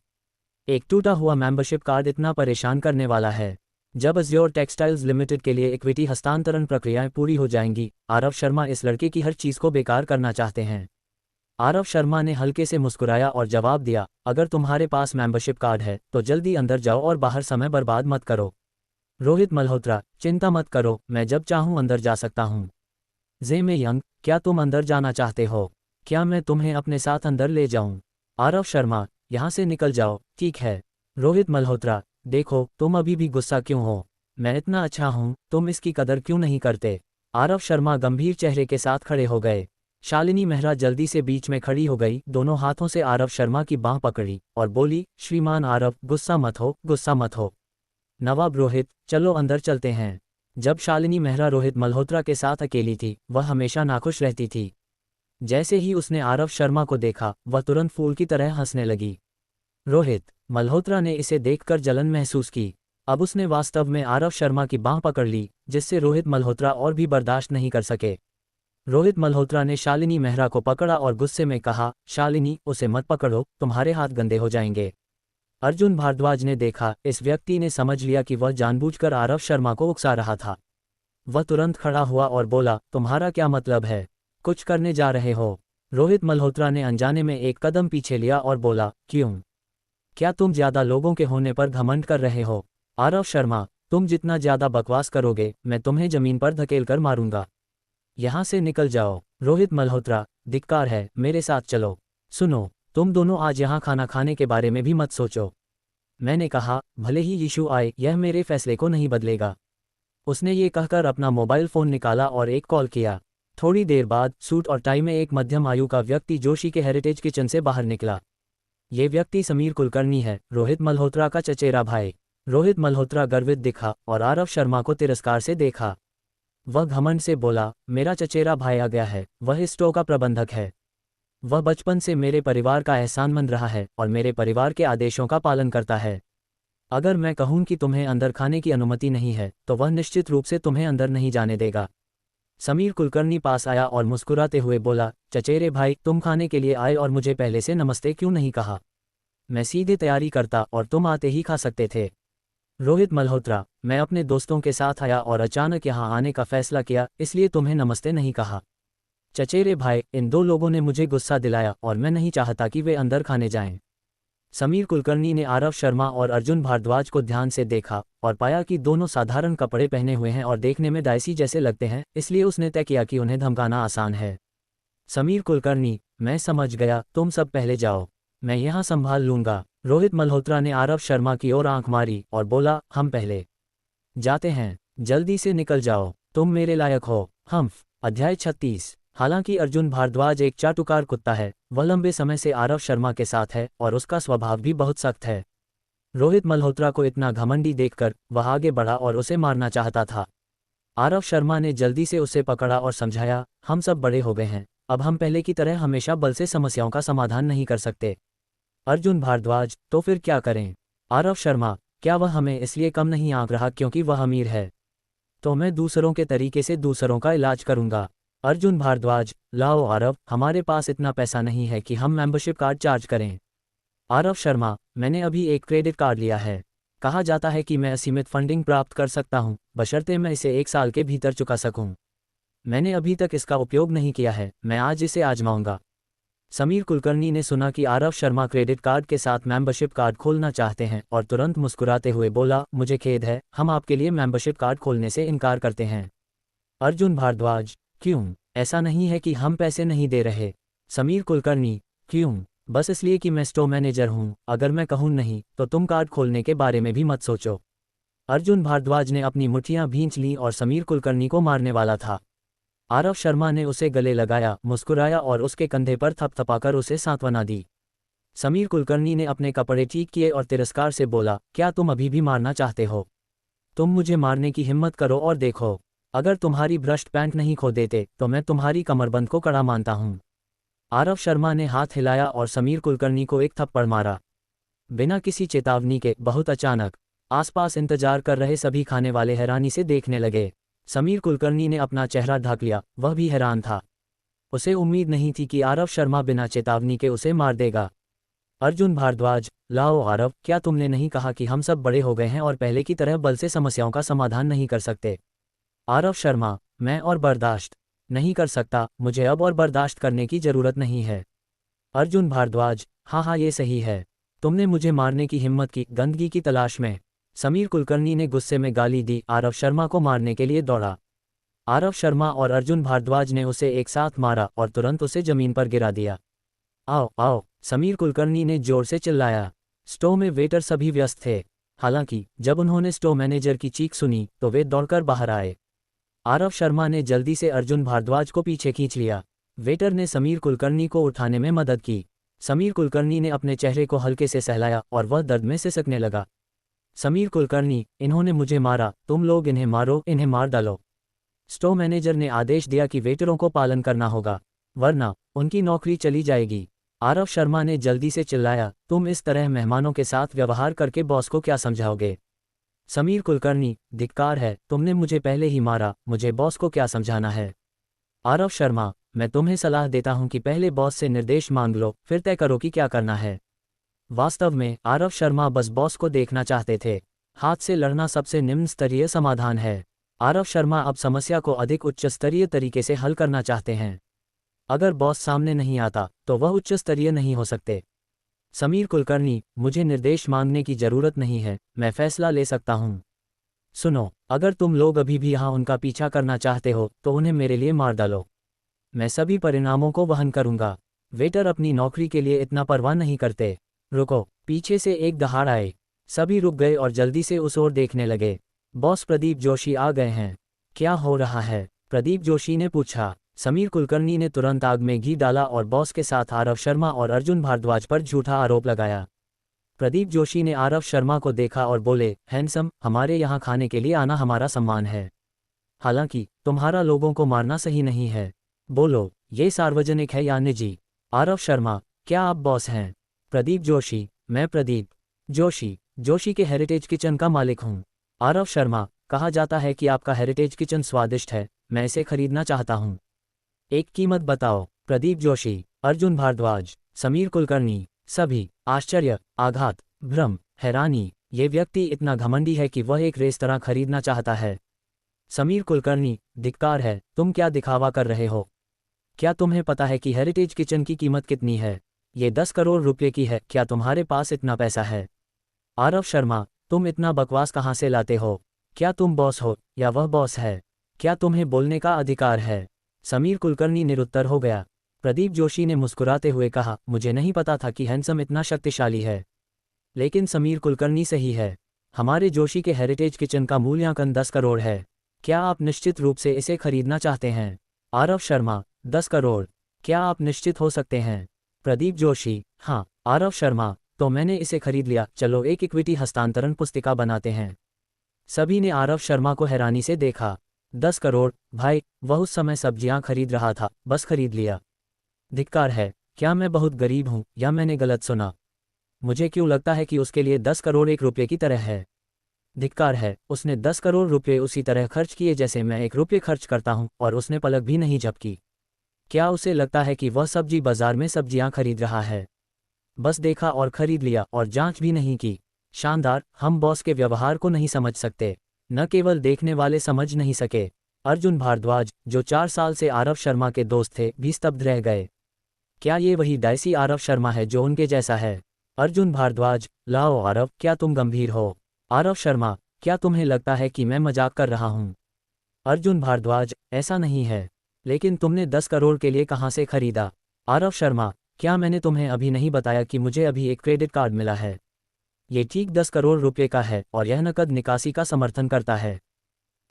एक टूटा हुआ मेंबरशिप कार्ड इतना परेशान करने वाला है। जब अज्योर टेक्सटाइल्स लिमिटेड के लिए इक्विटी हस्तांतरण प्रक्रियाएं पूरी हो जाएंगी, आरव शर्मा इस लड़के की हर चीज़ को बेकार करना चाहते हैं। आरव शर्मा ने हल्के से मुस्कुराया और जवाब दिया, अगर तुम्हारे पास मेंबरशिप कार्ड है तो जल्दी अंदर जाओ और बाहर समय बर्बाद मत करो। रोहित मल्होत्रा, चिंता मत करो, मैं जब चाहूँ अंदर जा सकता हूँ। ज़ेमे यंग, क्या तुम अंदर जाना चाहते हो? क्या मैं तुम्हें अपने साथ अंदर ले जाऊं? आरव शर्मा, यहाँ से निकल जाओ। ठीक है। रोहित मल्होत्रा, देखो, तुम अभी भी गुस्सा क्यों हो? मैं इतना अच्छा हूँ, तुम इसकी कदर क्यों नहीं करते? आरव शर्मा गंभीर चेहरे के साथ खड़े हो गए। शालिनी मेहरा जल्दी से बीच में खड़ी हो गई, दोनों हाथों से आरव शर्मा की बाँह पकड़ी और बोली, श्रीमान आरव, गुस्सा मत हो, गुस्सा मत हो। नवाब रोहित, चलो अंदर चलते हैं। जब शालिनी मेहरा रोहित मल्होत्रा के साथ अकेली थी, वह हमेशा नाखुश रहती थी। जैसे ही उसने आरव शर्मा को देखा, वह तुरंत फूल की तरह हंसने लगी। रोहित मल्होत्रा ने इसे देखकर जलन महसूस की। अब उसने वास्तव में आरव शर्मा की बाँह पकड़ ली, जिससे रोहित मल्होत्रा और भी बर्दाश्त नहीं कर सके। रोहित मल्होत्रा ने शालिनी मेहरा को पकड़ा और गुस्से में कहा, शालिनी, उसे मत पकड़ो, तुम्हारे हाथ गंदे हो जाएंगे। अर्जुन भारद्वाज ने देखा, इस व्यक्ति ने समझ लिया कि वह जानबूझकर आरव शर्मा को उकसा रहा था। वह तुरंत खड़ा हुआ और बोला, तुम्हारा क्या मतलब है? कुछ करने जा रहे हो? रोहित मल्होत्रा ने अनजाने में एक कदम पीछे लिया और बोला, क्यों? क्या तुम ज्यादा लोगों के होने पर घमंड कर रहे हो? आरव शर्मा, तुम जितना ज्यादा बकवास करोगे, मैं तुम्हें जमीन पर धकेल कर मारूंगा। यहाँ से निकल जाओ। रोहित मल्होत्रा, धिक्कार है, मेरे साथ चलो। सुनो, तुम दोनों आज यहाँ खाना खाने के बारे में भी मत सोचो। मैंने कहा, भले ही यीशु आए, यह मेरे फैसले को नहीं बदलेगा। उसने ये कहकर अपना मोबाइल फ़ोन निकाला और एक कॉल किया। थोड़ी देर बाद सूट और टाई में एक मध्यम आयु का व्यक्ति जोशी के हेरिटेज किचन से बाहर निकला। ये व्यक्ति समीर कुलकर्णी है, रोहित मल्होत्रा का चचेरा भाई। रोहित मल्होत्रा गर्वित दिखा और आरव शर्मा को तिरस्कार से देखा। वह घमंड से बोला, मेरा चचेरा भाई आ गया है, वह इस स्टोर का प्रबंधक है। वह बचपन से मेरे परिवार का एहसानमंद रहा है और मेरे परिवार के आदेशों का पालन करता है। अगर मैं कहूं कि तुम्हें अंदर खाने की अनुमति नहीं है तो वह निश्चित रूप से तुम्हें अंदर नहीं जाने देगा। समीर कुलकर्णी पास आया और मुस्कुराते हुए बोला, चचेरे भाई, तुम खाने के लिए आए और मुझे पहले से नमस्ते क्यों नहीं कहा? मैं सीधे तैयारी करता और तुम आते ही खा सकते थे। रोहित मल्होत्रा, मैं अपने दोस्तों के साथ आया और अचानक यहाँ आने का फैसला किया, इसलिए तुम्हें नमस्ते नहीं कहा। चचेरे भाई, इन दो लोगों ने मुझे गुस्सा दिलाया और मैं नहीं चाहता कि वे अंदर खाने जाएं। समीर कुलकर्णी ने आरव शर्मा और अर्जुन भारद्वाज को ध्यान से देखा और पाया कि दोनों साधारण कपड़े पहने हुए हैं और देखने में दाइसी जैसे लगते हैं, इसलिए उसने तय किया कि उन्हें धमकाना आसान है। समीर कुलकर्णी, मैं समझ गया, तुम सब पहले जाओ, मैं यहाँ संभाल लूंगा। रोहित मल्होत्रा ने आरव शर्मा की ओर आंख मारी और बोला, हम पहले जाते हैं, जल्दी से निकल जाओ, तुम मेरे लायक हो। हम्फ। अध्याय 36। हालांकि अर्जुन भारद्वाज एक चाटुकार कुत्ता है, वह लंबे समय से आरव शर्मा के साथ है और उसका स्वभाव भी बहुत सख्त है। रोहित मल्होत्रा को इतना घमंडी देखकर वह आगे बढ़ा और उसे मारना चाहता था। आरव शर्मा ने जल्दी से उसे पकड़ा और समझाया, हम सब बड़े हो गए हैं, अब हम पहले की तरह हमेशा बल से समस्याओं का समाधान नहीं कर सकते। अर्जुन भारद्वाज, तो फिर क्या करें? आरव शर्मा, क्या वह हमें इसलिए कम नहीं आंक रहा क्योंकि वह अमीर है? तो मैं दूसरों के तरीके से दूसरों का इलाज करूंगा। अर्जुन भारद्वाज, लाओ आरव, हमारे पास इतना पैसा नहीं है कि हम मेंबरशिप कार्ड चार्ज करें। आरव शर्मा, मैंने अभी एक क्रेडिट कार्ड लिया है। कहा जाता है कि मैं असीमित फंडिंग प्राप्त कर सकता हूं, बशर्ते मैं इसे 1 साल के भीतर चुका सकूं। मैंने अभी तक इसका उपयोग नहीं किया है, मैं आज इसे आजमाऊंगा। समीर कुलकर्णी ने सुना कि आरव शर्मा क्रेडिट कार्ड के साथ मेंबरशिप कार्ड खोलना चाहते हैं और तुरंत मुस्कुराते हुए बोला, मुझे खेद है, हम आपके लिए मेंबरशिप कार्ड खोलने से इनकार करते हैं। अर्जुन भारद्वाज, क्यों? ऐसा नहीं है कि हम पैसे नहीं दे रहे। समीर कुलकर्णी, क्यों? बस इसलिए कि मैं स्टोर मैनेजर हूं, अगर मैं कहूं नहीं तो तुम कार्ड खोलने के बारे में भी मत सोचो। अर्जुन भारद्वाज ने अपनी मुट्ठियां भींच लीं और समीर कुलकर्णी को मारने वाला था। आरव शर्मा ने उसे गले लगाया, मुस्कुराया और उसके कंधे पर थपथपाकर उसे सांत्वना दी। समीर कुलकर्णी ने अपने कपड़े ठीक किए और तिरस्कार से बोला, क्या तुम अभी भी मारना चाहते हो? तुम मुझे मारने की हिम्मत करो और देखो। अगर तुम्हारी भ्रष्ट पैंट नहीं खो देते तो मैं तुम्हारी कमरबंद को कड़ा मानता हूं। आरव शर्मा ने हाथ हिलाया और समीर कुलकर्णी को एक थप्पड़ मारा। बिना किसी चेतावनी के, बहुत अचानक। आसपास इंतजार कर रहे सभी खाने वाले हैरानी से देखने लगे। समीर कुलकर्णी ने अपना चेहरा ढक लिया, वह भी हैरान था। उसे उम्मीद नहीं थी कि आरव शर्मा बिना चेतावनी के उसे मार देगा। अर्जुन भारद्वाज, लाओ आरव, क्या तुमने नहीं कहा कि हम सब बड़े हो गए हैं और पहले की तरह बल से समस्याओं का समाधान नहीं कर सकते? आरव शर्मा, मैं और बर्दाश्त नहीं कर सकता, मुझे अब और बर्दाश्त करने की जरूरत नहीं है। अर्जुन भारद्वाज, हाँ ये सही है, तुमने मुझे मारने की हिम्मत की, गंदगी की तलाश में। समीर कुलकर्णी ने गुस्से में गाली दी, आरव शर्मा को मारने के लिए दौड़ा। आरव शर्मा और अर्जुन भारद्वाज ने उसे एक साथ मारा और तुरंत उसे जमीन पर गिरा दिया। आओ आओ, समीर कुलकर्णी ने जोर से चिल्लाया। स्टोर में वेटर सभी व्यस्त थे। हालांकि जब उन्होंने स्टोर मैनेजर की चीख सुनी तो वे दौड़कर बाहर आए। आरव शर्मा ने जल्दी से अर्जुन भारद्वाज को पीछे खींच लिया। वेटर ने समीर कुलकर्णी को उठाने में मदद की। समीर कुलकर्णी ने अपने चेहरे को हल्के से सहलाया और वह दर्द में सिसकने लगा। समीर कुलकर्णी, इन्होंने मुझे मारा, तुम लोग इन्हें मारो, इन्हें मार डालो। स्टोर मैनेजर ने आदेश दिया कि वेटरों को पालन करना होगा, वरना उनकी नौकरी चली जाएगी। आरव शर्मा ने जल्दी से चिल्लाया, तुम इस तरह मेहमानों के साथ व्यवहार करके बॉस को क्या समझाओगे? समीर कुलकर्णी, धिक्कार है, तुमने मुझे पहले ही मारा, मुझे बॉस को क्या समझाना है? आरव शर्मा, मैं तुम्हें सलाह देता हूं कि पहले बॉस से निर्देश मांग लो, फिर तय करो कि क्या करना है। वास्तव में आरव शर्मा बस बॉस को देखना चाहते थे। हाथ से लड़ना सबसे निम्न स्तरीय समाधान है। आरव शर्मा अब समस्या को अधिक उच्च स्तरीय तरीके से हल करना चाहते हैं। अगर बॉस सामने नहीं आता तो वह उच्च स्तरीय नहीं हो सकते। समीर कुलकर्णी, मुझे निर्देश मांगने की जरूरत नहीं है, मैं फैसला ले सकता हूं। सुनो, अगर तुम लोग अभी भी यहाँ उनका पीछा करना चाहते हो तो उन्हें मेरे लिए मार डालो, मैं सभी परिणामों को वहन करूंगा। वेटर अपनी नौकरी के लिए इतना परवाह नहीं करते। रुको, पीछे से एक दहाड़ आए। सभी रुक गए और जल्दी से उस ओर देखने लगे। बॉस प्रदीप जोशी आ गए हैं। क्या हो रहा है? प्रदीप जोशी ने पूछा। समीर कुलकर्णी ने तुरंत आग में घी डाला और बॉस के साथ आरव शर्मा और अर्जुन भारद्वाज पर झूठा आरोप लगाया। प्रदीप जोशी ने आरव शर्मा को देखा और बोले, हैंडसम, हमारे यहाँ खाने के लिए आना हमारा सम्मान है, हालांकि तुम्हारा लोगों को मारना सही नहीं है। बोलो, ये सार्वजनिक है या निजी? आरव शर्मा, क्या आप बॉस हैं? प्रदीप जोशी, मैं प्रदीप जोशी के हेरिटेज किचन का मालिक हूँ। आरव शर्मा, कहा जाता है कि आपका हेरिटेज किचन स्वादिष्ट है, मैं इसे खरीदना चाहता हूँ। एक कीमत बताओ। प्रदीप जोशी, अर्जुन भारद्वाज, समीर कुलकर्णी, सभी आश्चर्य, आघात, भ्रम, हैरानी। ये व्यक्ति इतना घमंडी है कि वह एक रेस्तरां खरीदना चाहता है। समीर कुलकर्णी, धिक्कार है, तुम क्या दिखावा कर रहे हो? क्या तुम्हें पता है कि हेरिटेज किचन की कीमत कितनी है? ये 10 करोड़ रुपए की है, क्या तुम्हारे पास इतना पैसा है? आरव शर्मा, तुम इतना बकवास कहाँ से लाते हो? क्या तुम बॉस हो या वह बॉस है? क्या तुम्हें बोलने का अधिकार है? समीर कुलकर्णी निरुत्तर हो गया। प्रदीप जोशी ने मुस्कुराते हुए कहा, मुझे नहीं पता था कि हैंडसम इतना शक्तिशाली है। लेकिन समीर कुलकर्णी सही है, हमारे जोशी के हेरिटेज किचन का मूल्यांकन 10 करोड़ है। क्या आप निश्चित रूप से इसे खरीदना चाहते हैं? आरव शर्मा, 10 करोड़, क्या आप निश्चित हो सकते हैं? प्रदीप जोशी, हाँ। आरव शर्मा, तो मैंने इसे खरीद लिया, चलो एक इक्विटी हस्तांतरण पुस्तिका बनाते हैं। सभी ने आरव शर्मा को हैरानी से देखा। 10 करोड़, भाई, वह उस समय सब्जियां खरीद रहा था, बस खरीद लिया। धिक्कार है, क्या मैं बहुत गरीब हूं या मैंने गलत सुना? मुझे क्यों लगता है कि उसके लिए 10 करोड़ 1 रुपये की तरह है? धिक्कार है, उसने 10 करोड़ रुपए उसी तरह खर्च किए जैसे मैं 1 रुपये खर्च करता हूँ, और उसने पलक भी नहीं झपकी। क्या उसे लगता है कि वह सब्जी बाजार में सब्जियां खरीद रहा है? बस देखा और खरीद लिया और जांच भी नहीं की। शानदार, हम बॉस के व्यवहार को नहीं समझ सकते। न केवल देखने वाले समझ नहीं सके, अर्जुन भारद्वाज, जो 4 साल से आरव शर्मा के दोस्त थे, भी स्तब्ध रह गए। क्या ये वही डायसी आरव शर्मा है जो उनके जैसा है? अर्जुन भारद्वाज, लाओ आरव, क्या तुम गंभीर हो? आरव शर्मा, क्या तुम्हें लगता है कि मैं मजाक कर रहा हूँ? अर्जुन भारद्वाज, ऐसा नहीं है। लेकिन तुमने 10 करोड़ के लिए कहाँ से खरीदा? आरव शर्मा, क्या मैंने तुम्हें अभी नहीं बताया कि मुझे अभी एक क्रेडिट कार्ड मिला है? ये ठीक 10 करोड़ रुपए का है और यह नकद निकासी का समर्थन करता है।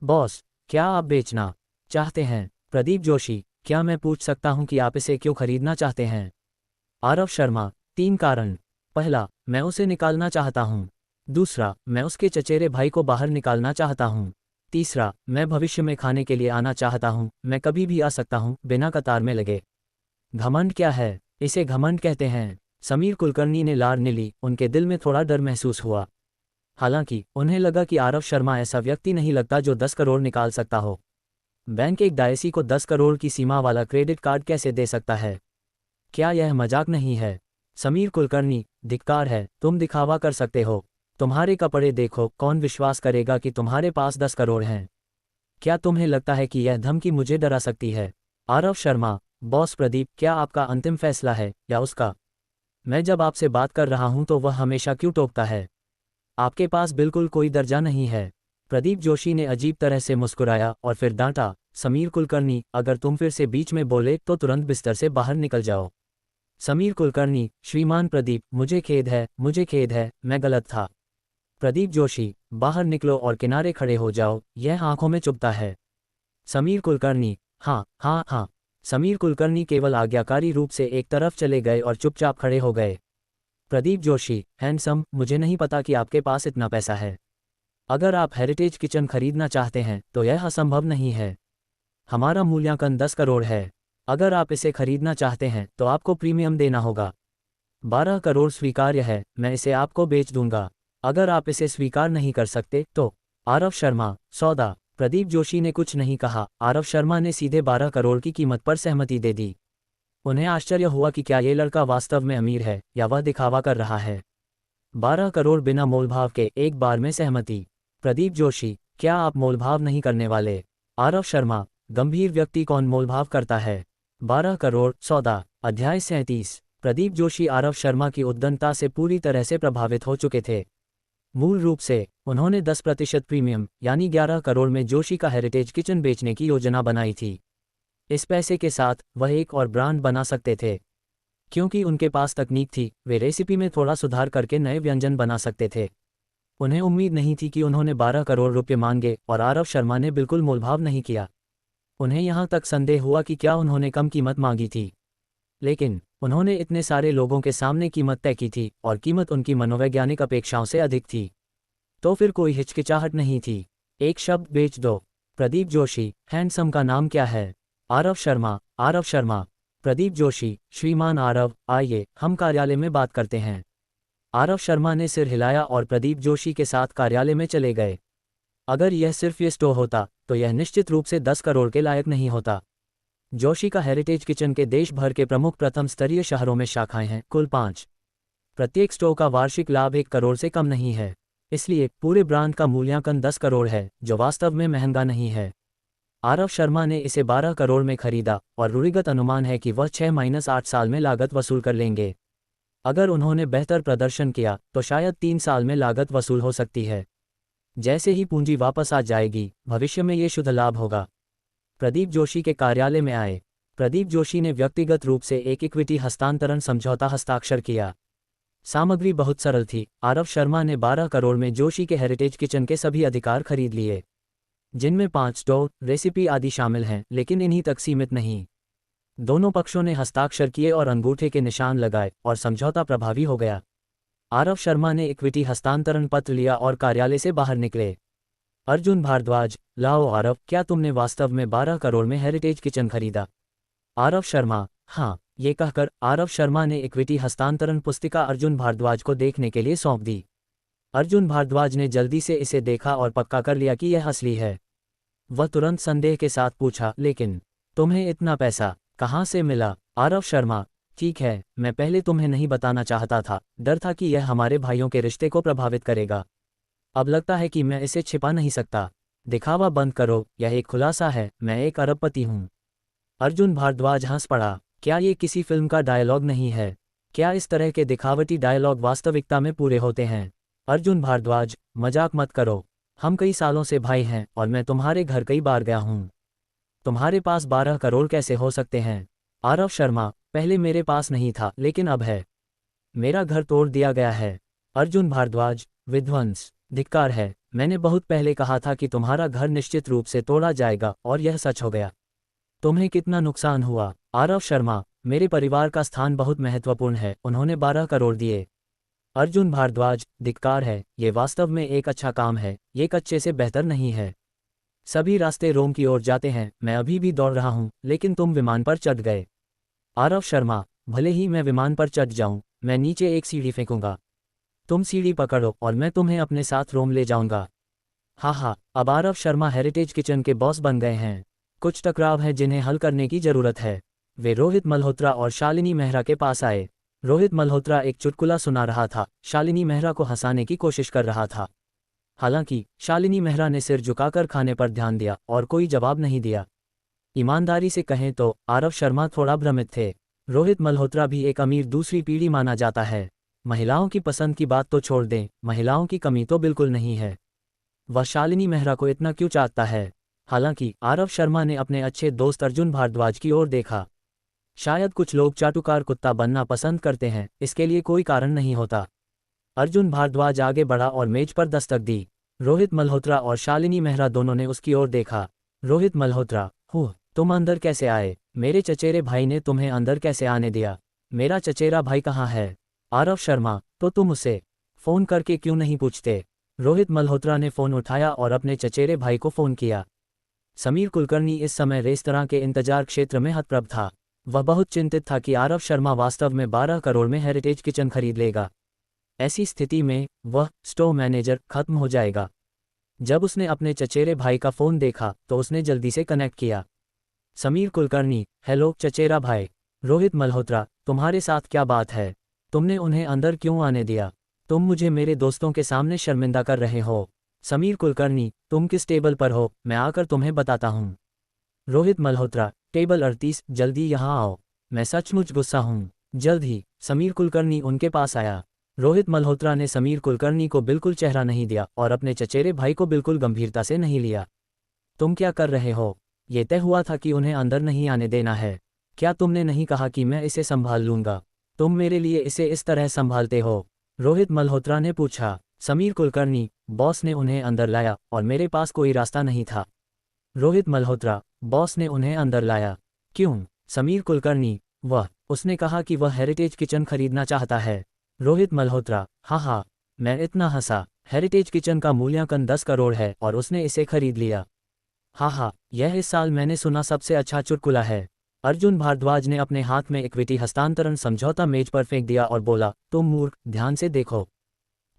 बॉस, क्या आप बेचना चाहते हैं? प्रदीप जोशी, क्या मैं पूछ सकता हूं कि आप इसे क्यों खरीदना चाहते हैं? आरव शर्मा, 3 कारण। पहला, मैं उसे निकालना चाहता हूं। दूसरा, मैं उसके चचेरे भाई को बाहर निकालना चाहता हूं। तीसरा, मैं भविष्य में खाने के लिए आना चाहता हूं, मैं कभी भी आ सकता हूं, बिना कतार में लगे। घमंड क्या है? इसे घमंड कहते हैं। समीर कुलकर्णी ने लार ली, उनके दिल में थोड़ा डर महसूस हुआ। हालांकि उन्हें लगा कि आरव शर्मा ऐसा व्यक्ति नहीं लगता जो 10 करोड़ निकाल सकता हो। बैंक एक डायसी को 10 करोड़ की सीमा वाला क्रेडिट कार्ड कैसे दे सकता है? क्या यह मजाक नहीं है? समीर कुलकर्णी, धिक्कार है, तुम दिखावा कर सकते हो। तुम्हारे कपड़े देखो, कौन विश्वास करेगा कि तुम्हारे पास 10 करोड़ हैं? क्या तुम्हें लगता है कि यह धमकी मुझे डरा सकती है? आरव शर्मा, बॉस प्रदीप, क्या आपका अंतिम फैसला है या उसका? मैं जब आपसे बात कर रहा हूं तो वह हमेशा क्यों टोकता है? आपके पास बिल्कुल कोई दर्जा नहीं है। प्रदीप जोशी ने अजीब तरह से मुस्कुराया और फिर डांटा, समीर कुलकर्णी, अगर तुम फिर से बीच में बोले तो तुरंत बिस्तर से बाहर निकल जाओ। समीर कुलकर्णी, श्रीमान प्रदीप, मुझे खेद है, मैं गलत था। प्रदीप जोशी, बाहर निकलो और किनारे खड़े हो जाओ, यह आंखों में चुभता है। समीर कुलकर्णी, हाँ हाँ हाँ। समीर कुलकर्णी केवल आज्ञाकारी रूप से एक तरफ चले गए और चुपचाप खड़े हो गए। प्रदीप जोशी, हैंडसम, मुझे नहीं पता कि आपके पास इतना पैसा है। अगर आप हेरिटेज किचन खरीदना चाहते हैं तो यह असंभव नहीं है। हमारा मूल्यांकन 10 करोड़ है। अगर आप इसे खरीदना चाहते हैं तो आपको प्रीमियम देना होगा। 12 करोड़ स्वीकार्य है, मैं इसे आपको बेच दूंगा। अगर आप इसे स्वीकार नहीं कर सकते तो। आरव शर्मा, सौदा। प्रदीप जोशी ने कुछ नहीं कहा, आरव शर्मा ने सीधे 12 करोड़ की कीमत पर सहमति दे दी। उन्हें आश्चर्य हुआ कि क्या ये लड़का वास्तव में अमीर है या वह दिखावा कर रहा है। 12 करोड़ बिना मोलभाव के, एक बार में सहमति। प्रदीप जोशी, क्या आप मोलभाव नहीं करने वाले? आरव शर्मा, गंभीर व्यक्ति कौन मोलभाव करता है? 12 करोड़, सौदा। अध्याय 37। प्रदीप जोशी आरव शर्मा की उद्दंडता से पूरी तरह से प्रभावित हो चुके थे। मूल रूप से उन्होंने 10% प्रीमियम यानी 11 करोड़ में जोशी का हेरिटेज किचन बेचने की योजना बनाई थी। इस पैसे के साथ वह एक और ब्रांड बना सकते थे। क्योंकि उनके पास तकनीक थी, वे रेसिपी में थोड़ा सुधार करके नए व्यंजन बना सकते थे। उन्हें उम्मीद नहीं थी कि उन्होंने 12 करोड़ रुपये मांगे और आरव शर्मा ने बिल्कुल मोलभाव नहीं किया। उन्हें यहाँ तक संदेह हुआ कि क्या उन्होंने कम कीमत मांगी थी। लेकिन उन्होंने इतने सारे लोगों के सामने कीमत तय की थी और कीमत उनकी मनोवैज्ञानिक अपेक्षाओं से अधिक थी। तो फिर कोई हिचकिचाहट नहीं थी। एक शब्द, बेच दो। प्रदीप जोशी, हैंडसम का नाम क्या है? आरव शर्मा, आरव शर्मा। प्रदीप जोशी, श्रीमान आरव, आइए हम कार्यालय में बात करते हैं। आरव शर्मा ने सिर हिलाया और प्रदीप जोशी के साथ कार्यालय में चले गए। अगर यह सिर्फ ये स्टोर होता तो यह निश्चित रूप से 10 करोड़ के लायक नहीं होता। जोशी का हेरिटेज किचन के देश भर के प्रमुख प्रथम स्तरीय शहरों में शाखाएं हैं, कुल 5। प्रत्येक स्टोर का वार्षिक लाभ 1 करोड़ से कम नहीं है। इसलिए पूरे ब्रांड का मूल्यांकन 10 करोड़ है, जो वास्तव में महंगा नहीं है। आरव शर्मा ने इसे 12 करोड़ में खरीदा और रूढ़िगत अनुमान है कि वह 6-8 साल में लागत वसूल कर लेंगे। अगर उन्होंने बेहतर प्रदर्शन किया तो शायद 3 साल में लागत वसूल हो सकती है। जैसे ही पूंजी वापस आ जाएगी, भविष्य में ये शुद्ध लाभ होगा। प्रदीप जोशी के कार्यालय में आए। प्रदीप जोशी ने व्यक्तिगत रूप से एक इक्विटी हस्तांतरण समझौता हस्ताक्षर किया। सामग्री बहुत सरल थी। आरव शर्मा ने 12 करोड़ में जोशी के हेरिटेज किचन के सभी अधिकार खरीद लिए, जिनमें 5 स्टोर, रेसिपी आदि शामिल हैं, लेकिन इन्हीं तक सीमित नहीं। दोनों पक्षों ने हस्ताक्षर किए और अंगूठे के निशान लगाए और समझौता प्रभावी हो गया। आरव शर्मा ने इक्विटी हस्तांतरण पत्र लिया और कार्यालय से बाहर निकले। अर्जुन भारद्वाज, लाओ आरव, क्या तुमने वास्तव में 12 करोड़ में हेरिटेज किचन खरीदा? आरव शर्मा, हाँ। ये कहकर आरव शर्मा ने इक्विटी हस्तांतरण पुस्तिका अर्जुन भारद्वाज को देखने के लिए सौंप दी। अर्जुन भारद्वाज ने जल्दी से इसे देखा और पक्का कर लिया कि यह असली है। वह तुरंत संदेह के साथ पूछा, लेकिन तुम्हें इतना पैसा कहाँ से मिला? आरव शर्मा, ठीक है, मैं पहले तुम्हें नहीं बताना चाहता था, डर था कि यह हमारे भाइयों के रिश्ते को प्रभावित करेगा। अब लगता है कि मैं इसे छिपा नहीं सकता। दिखावा बंद करो, यह एक खुलासा है, मैं एक अरबपति हूँ। अर्जुन भारद्वाज हंस पड़ा। क्या ये किसी फिल्म का डायलॉग नहीं है? क्या इस तरह के दिखावटी डायलॉग वास्तविकता में पूरे होते हैं? अर्जुन भारद्वाज, मजाक मत करो। हम कई सालों से भाई हैं और मैं तुम्हारे घर कई बार गया हूँ। तुम्हारे पास 12 करोड़ कैसे हो सकते हैं? आरव शर्मा, पहले मेरे पास नहीं था लेकिन अब है। मेरा घर तोड़ दिया गया है। अर्जुन भारद्वाज, विध्वंस, धिक्कार है। मैंने बहुत पहले कहा था कि तुम्हारा घर निश्चित रूप से तोड़ा जाएगा और यह सच हो गया। तुम्हें कितना नुकसान हुआ? आरव शर्मा, मेरे परिवार का स्थान बहुत महत्वपूर्ण है, उन्होंने 12 करोड़ दिए। अर्जुन भारद्वाज, धिक्कार है, ये वास्तव में एक अच्छा काम है, ये कच्चे से बेहतर नहीं है। सभी रास्ते रोम की ओर जाते हैं, मैं अभी भी दौड़ रहा हूँ, लेकिन तुम विमान पर चढ़ गए। आरव शर्मा, भले ही मैं विमान पर चढ़ जाऊं, मैं नीचे एक सीढ़ी फेंकूंगा। तुम सीढ़ी पकड़ो और मैं तुम्हें अपने साथ रोम ले जाऊंगा। हाँ, अब आरव शर्मा हेरिटेज किचन के बॉस बन गए हैं। कुछ टकराव हैं जिन्हें हल करने की जरूरत है। वे रोहित मल्होत्रा और शालिनी मेहरा के पास आए। रोहित मल्होत्रा एक चुटकुला सुना रहा था, शालिनी मेहरा को हंसाने की कोशिश कर रहा था। हालांकि शालिनी मेहरा ने सिर झुकाकर खाने पर ध्यान दिया और कोई जवाब नहीं दिया। ईमानदारी से कहें तो आरव शर्मा थोड़ा भ्रमित थे। रोहित मल्होत्रा भी एक अमीर दूसरी पीढ़ी माना जाता है। महिलाओं की पसंद की बात तो छोड़ दें, महिलाओं की कमी तो बिल्कुल नहीं है। वह शालिनी मेहरा को इतना क्यों चाहता है? हालांकि आरव शर्मा ने अपने अच्छे दोस्त अर्जुन भारद्वाज की ओर देखा। शायद कुछ लोग चाटुकार कुत्ता बनना पसंद करते हैं, इसके लिए कोई कारण नहीं होता। अर्जुन भारद्वाज आगे बढ़ा और मेज पर दस्तक दी। रोहित मल्होत्रा और शालिनी मेहरा दोनों ने उसकी ओर देखा। रोहित मल्होत्रा, तुम अंदर कैसे आए? मेरे चचेरे भाई ने तुम्हें अंदर कैसे आने दिया? मेरा चचेरा भाई कहाँ है? आरव शर्मा, तो तुम उसे फोन करके क्यों नहीं पूछते? रोहित मल्होत्रा ने फोन उठाया और अपने चचेरे भाई को फोन किया। समीर कुलकर्णी इस समय रेस्तरां के इंतजार क्षेत्र में हतप्रभ था। वह बहुत चिंतित था कि आरव शर्मा वास्तव में 12 करोड़ में हेरिटेज किचन खरीद लेगा। ऐसी स्थिति में वह स्टोर मैनेजर खत्म हो जाएगा। जब उसने अपने चचेरे भाई का फोन देखा तो उसने जल्दी से कनेक्ट किया। समीर कुलकर्णी, हेलो चचेरा भाई। रोहित मल्होत्रा, तुम्हारे साथ क्या बात है? तुमने उन्हें अंदर क्यों आने दिया? तुम मुझे मेरे दोस्तों के सामने शर्मिंदा कर रहे हो। समीर कुलकर्णी, तुम किस टेबल पर हो? मैं आकर तुम्हें बताता हूँ। रोहित मल्होत्रा, टेबल 38, जल्दी यहाँ आओ। मैं सचमुच गुस्सा हूँ। जल्द ही। समीर कुलकर्णी उनके पास आया। रोहित मल्होत्रा ने समीर कुलकर्णी को बिल्कुल चेहरा नहीं दिया और अपने चचेरे भाई को बिल्कुल गंभीरता से नहीं लिया। तुम क्या कर रहे हो? ये तय हुआ था कि उन्हें अंदर नहीं आने देना है। क्या तुमने नहीं कहा कि मैं इसे संभाल लूंगा? तुम मेरे लिए इसे इस तरह संभालते हो? रोहित मल्होत्रा ने पूछा। समीर कुलकर्णी, बॉस ने उन्हें अंदर लाया और मेरे पास कोई रास्ता नहीं था। रोहित मल्होत्रा, बॉस ने उन्हें अंदर लाया? क्यों? समीर कुलकर्णी, उसने कहा कि वह हेरिटेज किचन खरीदना चाहता है। रोहित मल्होत्रा, हाँ, मैं इतना हंसा। हेरिटेज किचन का मूल्यांकन 10 करोड़ है और उसने इसे खरीद लिया। हाँ, यह इस साल मैंने सुना सबसे अच्छा चुटकुला है। अर्जुन भारद्वाज ने अपने हाथ में इक्विटी हस्तांतरण समझौता मेज पर फेंक दिया और बोला, तुम मूर्ख, ध्यान से देखो।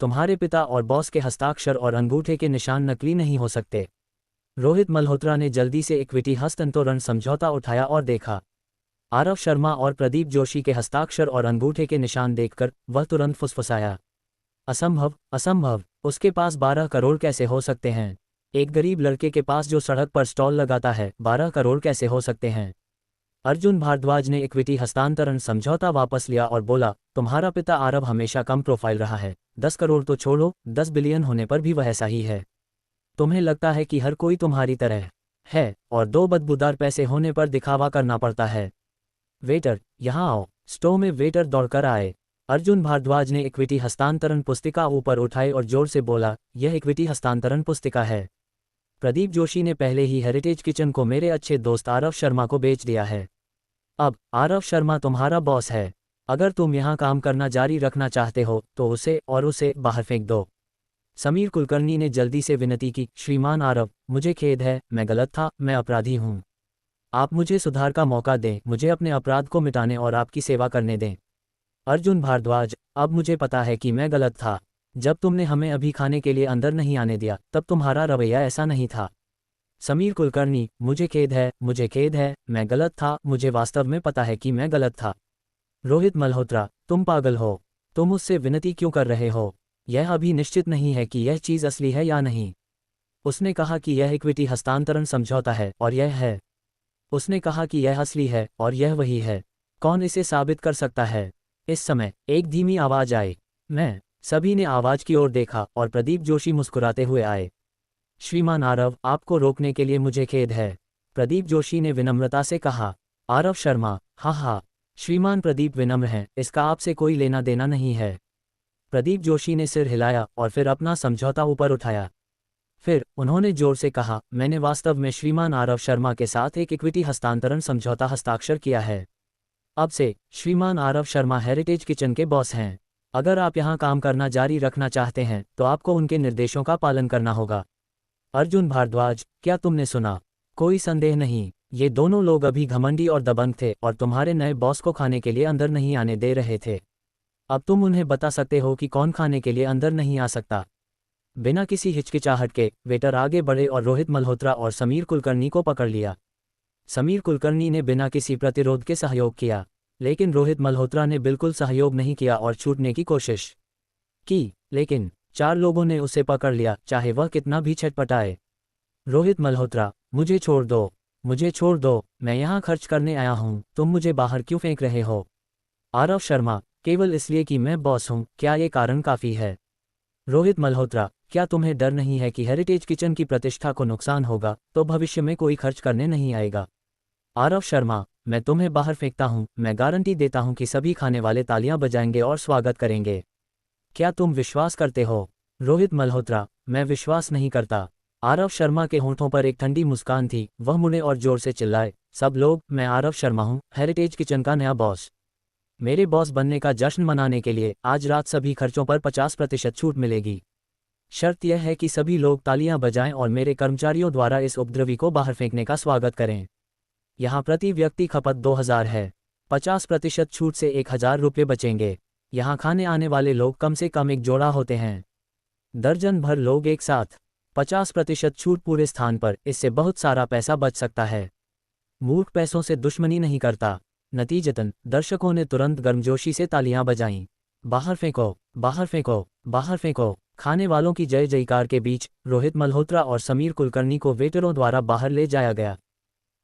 तुम्हारे पिता और बॉस के हस्ताक्षर और अंगूठे के निशान नकली नहीं हो सकते। रोहित मल्होत्रा ने जल्दी से इक्विटी हस्तांतरण समझौता उठाया और देखा। आरव शर्मा और प्रदीप जोशी के हस्ताक्षर और अंगूठे के निशान देखकर वह तुरंत फुसफुसाया। असंभव, उसके पास 12 करोड़ कैसे हो सकते हैं? एक गरीब लड़के के पास जो सड़क पर स्टॉल लगाता है, 12 करोड़ कैसे हो सकते हैं? अर्जुन भारद्वाज ने इक्विटी हस्तांतरण समझौता वापस लिया और बोला, तुम्हारा पिता आरव हमेशा कम प्रोफाइल रहा है। 10 करोड़ तो छोड़ो, 10 बिलियन होने पर भी वह ऐसा ही है। तुम्हें लगता है कि हर कोई तुम्हारी तरह है और 2 बदबूदार पैसे होने पर दिखावा करना पड़ता है। वेटर, यहाँ आओ। स्टोर में वेटर दौड़कर आए। अर्जुन भारद्वाज ने इक्विटी हस्तांतरण पुस्तिका ऊपर उठाई और जोर से बोला, यह इक्विटी हस्तांतरण पुस्तिका है। प्रदीप जोशी ने पहले ही हेरिटेज किचन को मेरे अच्छे दोस्त आरव शर्मा को बेच दिया है। अब आरव शर्मा तुम्हारा बॉस है। अगर तुम यहाँ काम करना जारी रखना चाहते हो तो उसे बाहर फेंक दो। समीर कुलकर्णी ने जल्दी से विनती की, श्रीमान आरव, मुझे खेद है, मैं गलत था, मैं अपराधी हूँ। आप मुझे सुधार का मौका दें, मुझे अपने अपराध को मिटाने और आपकी सेवा करने दें। अर्जुन भारद्वाज, अब मुझे पता है कि मैं गलत था। जब तुमने हमें अभी खाने के लिए अंदर नहीं आने दिया तब तुम्हारा रवैया ऐसा नहीं था। समीर कुलकर्णी, मुझे खेद है, मैं गलत था, मुझे वास्तव में पता है कि मैं गलत था। रोहित मल्होत्रा, तुम पागल हो। तुम मुझसे विनती क्यों कर रहे हो? यह अभी निश्चित नहीं है कि यह चीज़ असली है या नहीं। उसने कहा कि यह इक्विटी हस्तांतरण समझौता है और यह है। उसने कहा कि यह असली है और यह वही है। कौन इसे साबित कर सकता है? इस समय एक धीमी आवाज आई। मैं। सभी ने आवाज की ओर देखा और प्रदीप जोशी मुस्कुराते हुए आए। श्रीमान आरव, आपको रोकने के लिए मुझे खेद है, प्रदीप जोशी ने विनम्रता से कहा। आरव शर्मा, हाँ, श्रीमान प्रदीप विनम्र हैं, इसका आपसे कोई लेना देना नहीं है। प्रदीप जोशी ने सिर हिलाया और फिर अपना समझौता ऊपर उठाया। फिर उन्होंने जोर से कहा, मैंने वास्तव में श्रीमान आरव शर्मा के साथ एक इक्विटी हस्तांतरण समझौता हस्ताक्षर किया है। अब से श्रीमान आरव शर्मा हेरिटेज किचन के बॉस हैं। अगर आप यहाँ काम करना जारी रखना चाहते हैं तो आपको उनके निर्देशों का पालन करना होगा। अर्जुन भारद्वाज, क्या तुमने सुना? कोई संदेह नहीं, ये दोनों लोग अभी घमंडी और दबंग थे और तुम्हारे नए बॉस को खाने के लिए अंदर नहीं आने दे रहे थे। अब तुम उन्हें बता सकते हो कि कौन खाने के लिए अंदर नहीं आ सकता। बिना किसी हिचकिचाहट के वेटर आगे बढ़े और रोहित मल्होत्रा और समीर कुलकर्णी को पकड़ लिया। समीर कुलकर्णी ने बिना किसी प्रतिरोध के सहयोग किया, लेकिन रोहित मल्होत्रा ने बिल्कुल सहयोग नहीं किया और छूटने की कोशिश की, लेकिन 4 लोगों ने उसे पकड़ लिया, चाहे वह कितना भी छटपटाए। रोहित मल्होत्रा, मुझे छोड़ दो, मैं यहाँ खर्च करने आया हूँ, तुम मुझे बाहर क्यों फेंक रहे हो? आरव शर्मा, केवल इसलिए कि मैं बॉस हूँ, क्या ये कारण काफ़ी है? रोहित मल्होत्रा, क्या तुम्हें डर नहीं है कि हेरिटेज किचन की प्रतिष्ठा को नुकसान होगा तो भविष्य में कोई खर्च करने नहीं आएगा? आरव शर्मा, मैं तुम्हें बाहर फेंकता हूँ, मैं गारंटी देता हूँ कि सभी खाने वाले तालियां बजाएंगे और स्वागत करेंगे। क्या तुम विश्वास करते हो? रोहित मल्होत्रा, मैं विश्वास नहीं करता। आरव शर्मा के होंठों पर एक ठंडी मुस्कान थी, वह मुड़े और जोर से चिल्लाए, सब लोग, मैं आरव शर्मा हूँ, हेरिटेज किचन का नया बॉस। मेरे बॉस बनने का जश्न मनाने के लिए आज रात सभी खर्चों पर 50% छूट मिलेगी। शर्त यह है कि सभी लोग तालियां बजाएं और मेरे कर्मचारियों द्वारा इस उपद्रवी को बाहर फेंकने का स्वागत करें। यहाँ प्रति व्यक्ति खपत 2000 है। 50% छूट से 1000 रुपये बचेंगे। यहाँ खाने आने वाले लोग कम से कम एक जोड़ा होते हैं। दर्जन भर लोग एक साथ। 50% छूट पूरे स्थान पर, इससे बहुत सारा पैसा बच सकता है। मूर्ख पैसों से दुश्मनी नहीं करता। नतीजतन दर्शकों ने तुरंत गर्मजोशी से तालियां बजाईं। बाहर फेंको, बाहर फेंको, बाहर फेंको। खाने वालों की जय जयकार के बीच रोहित मल्होत्रा और समीर कुलकर्णी को वेटरों द्वारा बाहर ले जाया गया।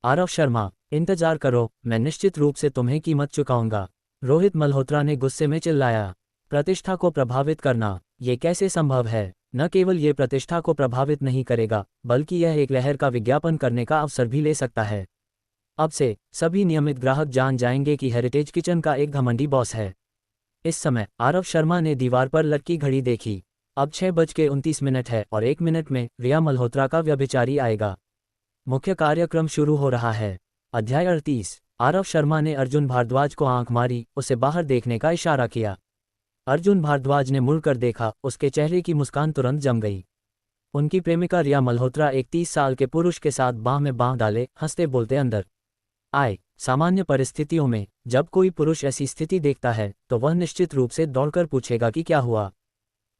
आरव शर्मा, इंतजार करो, मैं निश्चित रूप से तुम्हें कीमत चुकाऊंगा, रोहित मल्होत्रा ने गुस्से में चिल्लाया। प्रतिष्ठा को प्रभावित करना, ये कैसे संभव है? न केवल ये प्रतिष्ठा को प्रभावित नहीं करेगा, बल्कि यह एक लहर का विज्ञापन करने का अवसर भी ले सकता है। अब से सभी नियमित ग्राहक जान जाएंगे कि हेरिटेज किचन का एक घमंडी बॉस है। इस समय आरव शर्मा ने दीवार पर लटकी घड़ी देखी। अब 6:29 है और 1 मिनट में रिया मल्होत्रा का व्यभिचारी आएगा। मुख्य कार्यक्रम शुरू हो रहा है। अध्याय 38। आरव शर्मा ने अर्जुन भारद्वाज को आंख मारी, उसे बाहर देखने का इशारा किया। अर्जुन भारद्वाज ने मुड़कर देखा, उसके चेहरे की मुस्कान तुरंत जम गई। उनकी प्रेमिका रिया मल्होत्रा एक 30 साल के पुरुष के साथ बांह में बांह डाले हंसते बोलते अंदर आए। सामान्य परिस्थितियों में जब कोई पुरुष ऐसी स्थिति देखता है तो वह निश्चित रूप से दौड़कर पूछेगा कि क्या हुआ।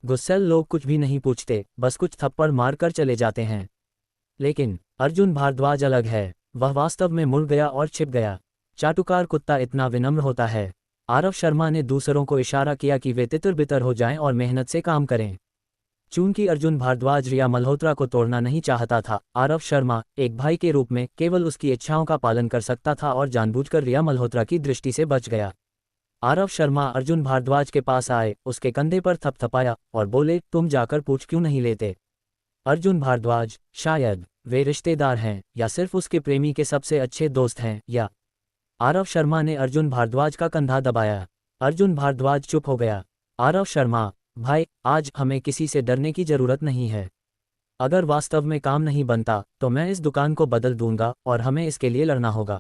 गुस्सैल लोग कुछ भी नहीं पूछते, बस कुछ थप्पड़ मारकर चले जाते हैं। लेकिन अर्जुन भारद्वाज अलग है, वह वास्तव में मुड़ गया और छिप गया। चाटुकार कुत्ता इतना विनम्र होता है। आरव शर्मा ने दूसरों को इशारा किया कि वे तितर बितर हो जाएं और मेहनत से काम करें। चूंकि अर्जुन भारद्वाज रिया मल्होत्रा को तोड़ना नहीं चाहता था, आरव शर्मा एक भाई के रूप में केवल उसकी इच्छाओं का पालन कर सकता था और जानबूझकर रिया मल्होत्रा की दृष्टि से बच गया। आरव शर्मा अर्जुन भारद्वाज के पास आए, उसके कंधे पर थपथपाया और बोले, तुम जाकर पूछ क्यों नहीं लेते? अर्जुन भारद्वाज, शायद वे रिश्तेदार हैं या सिर्फ उसके प्रेमी के सबसे अच्छे दोस्त हैं, या? आरव शर्मा ने अर्जुन भारद्वाज का कंधा दबाया। अर्जुन भारद्वाज चुप हो गया। आरव शर्मा, भाई, आज हमें किसी से डरने की जरूरत नहीं है। अगर वास्तव में काम नहीं बनता तो मैं इस दुकान को बदल दूंगा और हमें इसके लिए लड़ना होगा।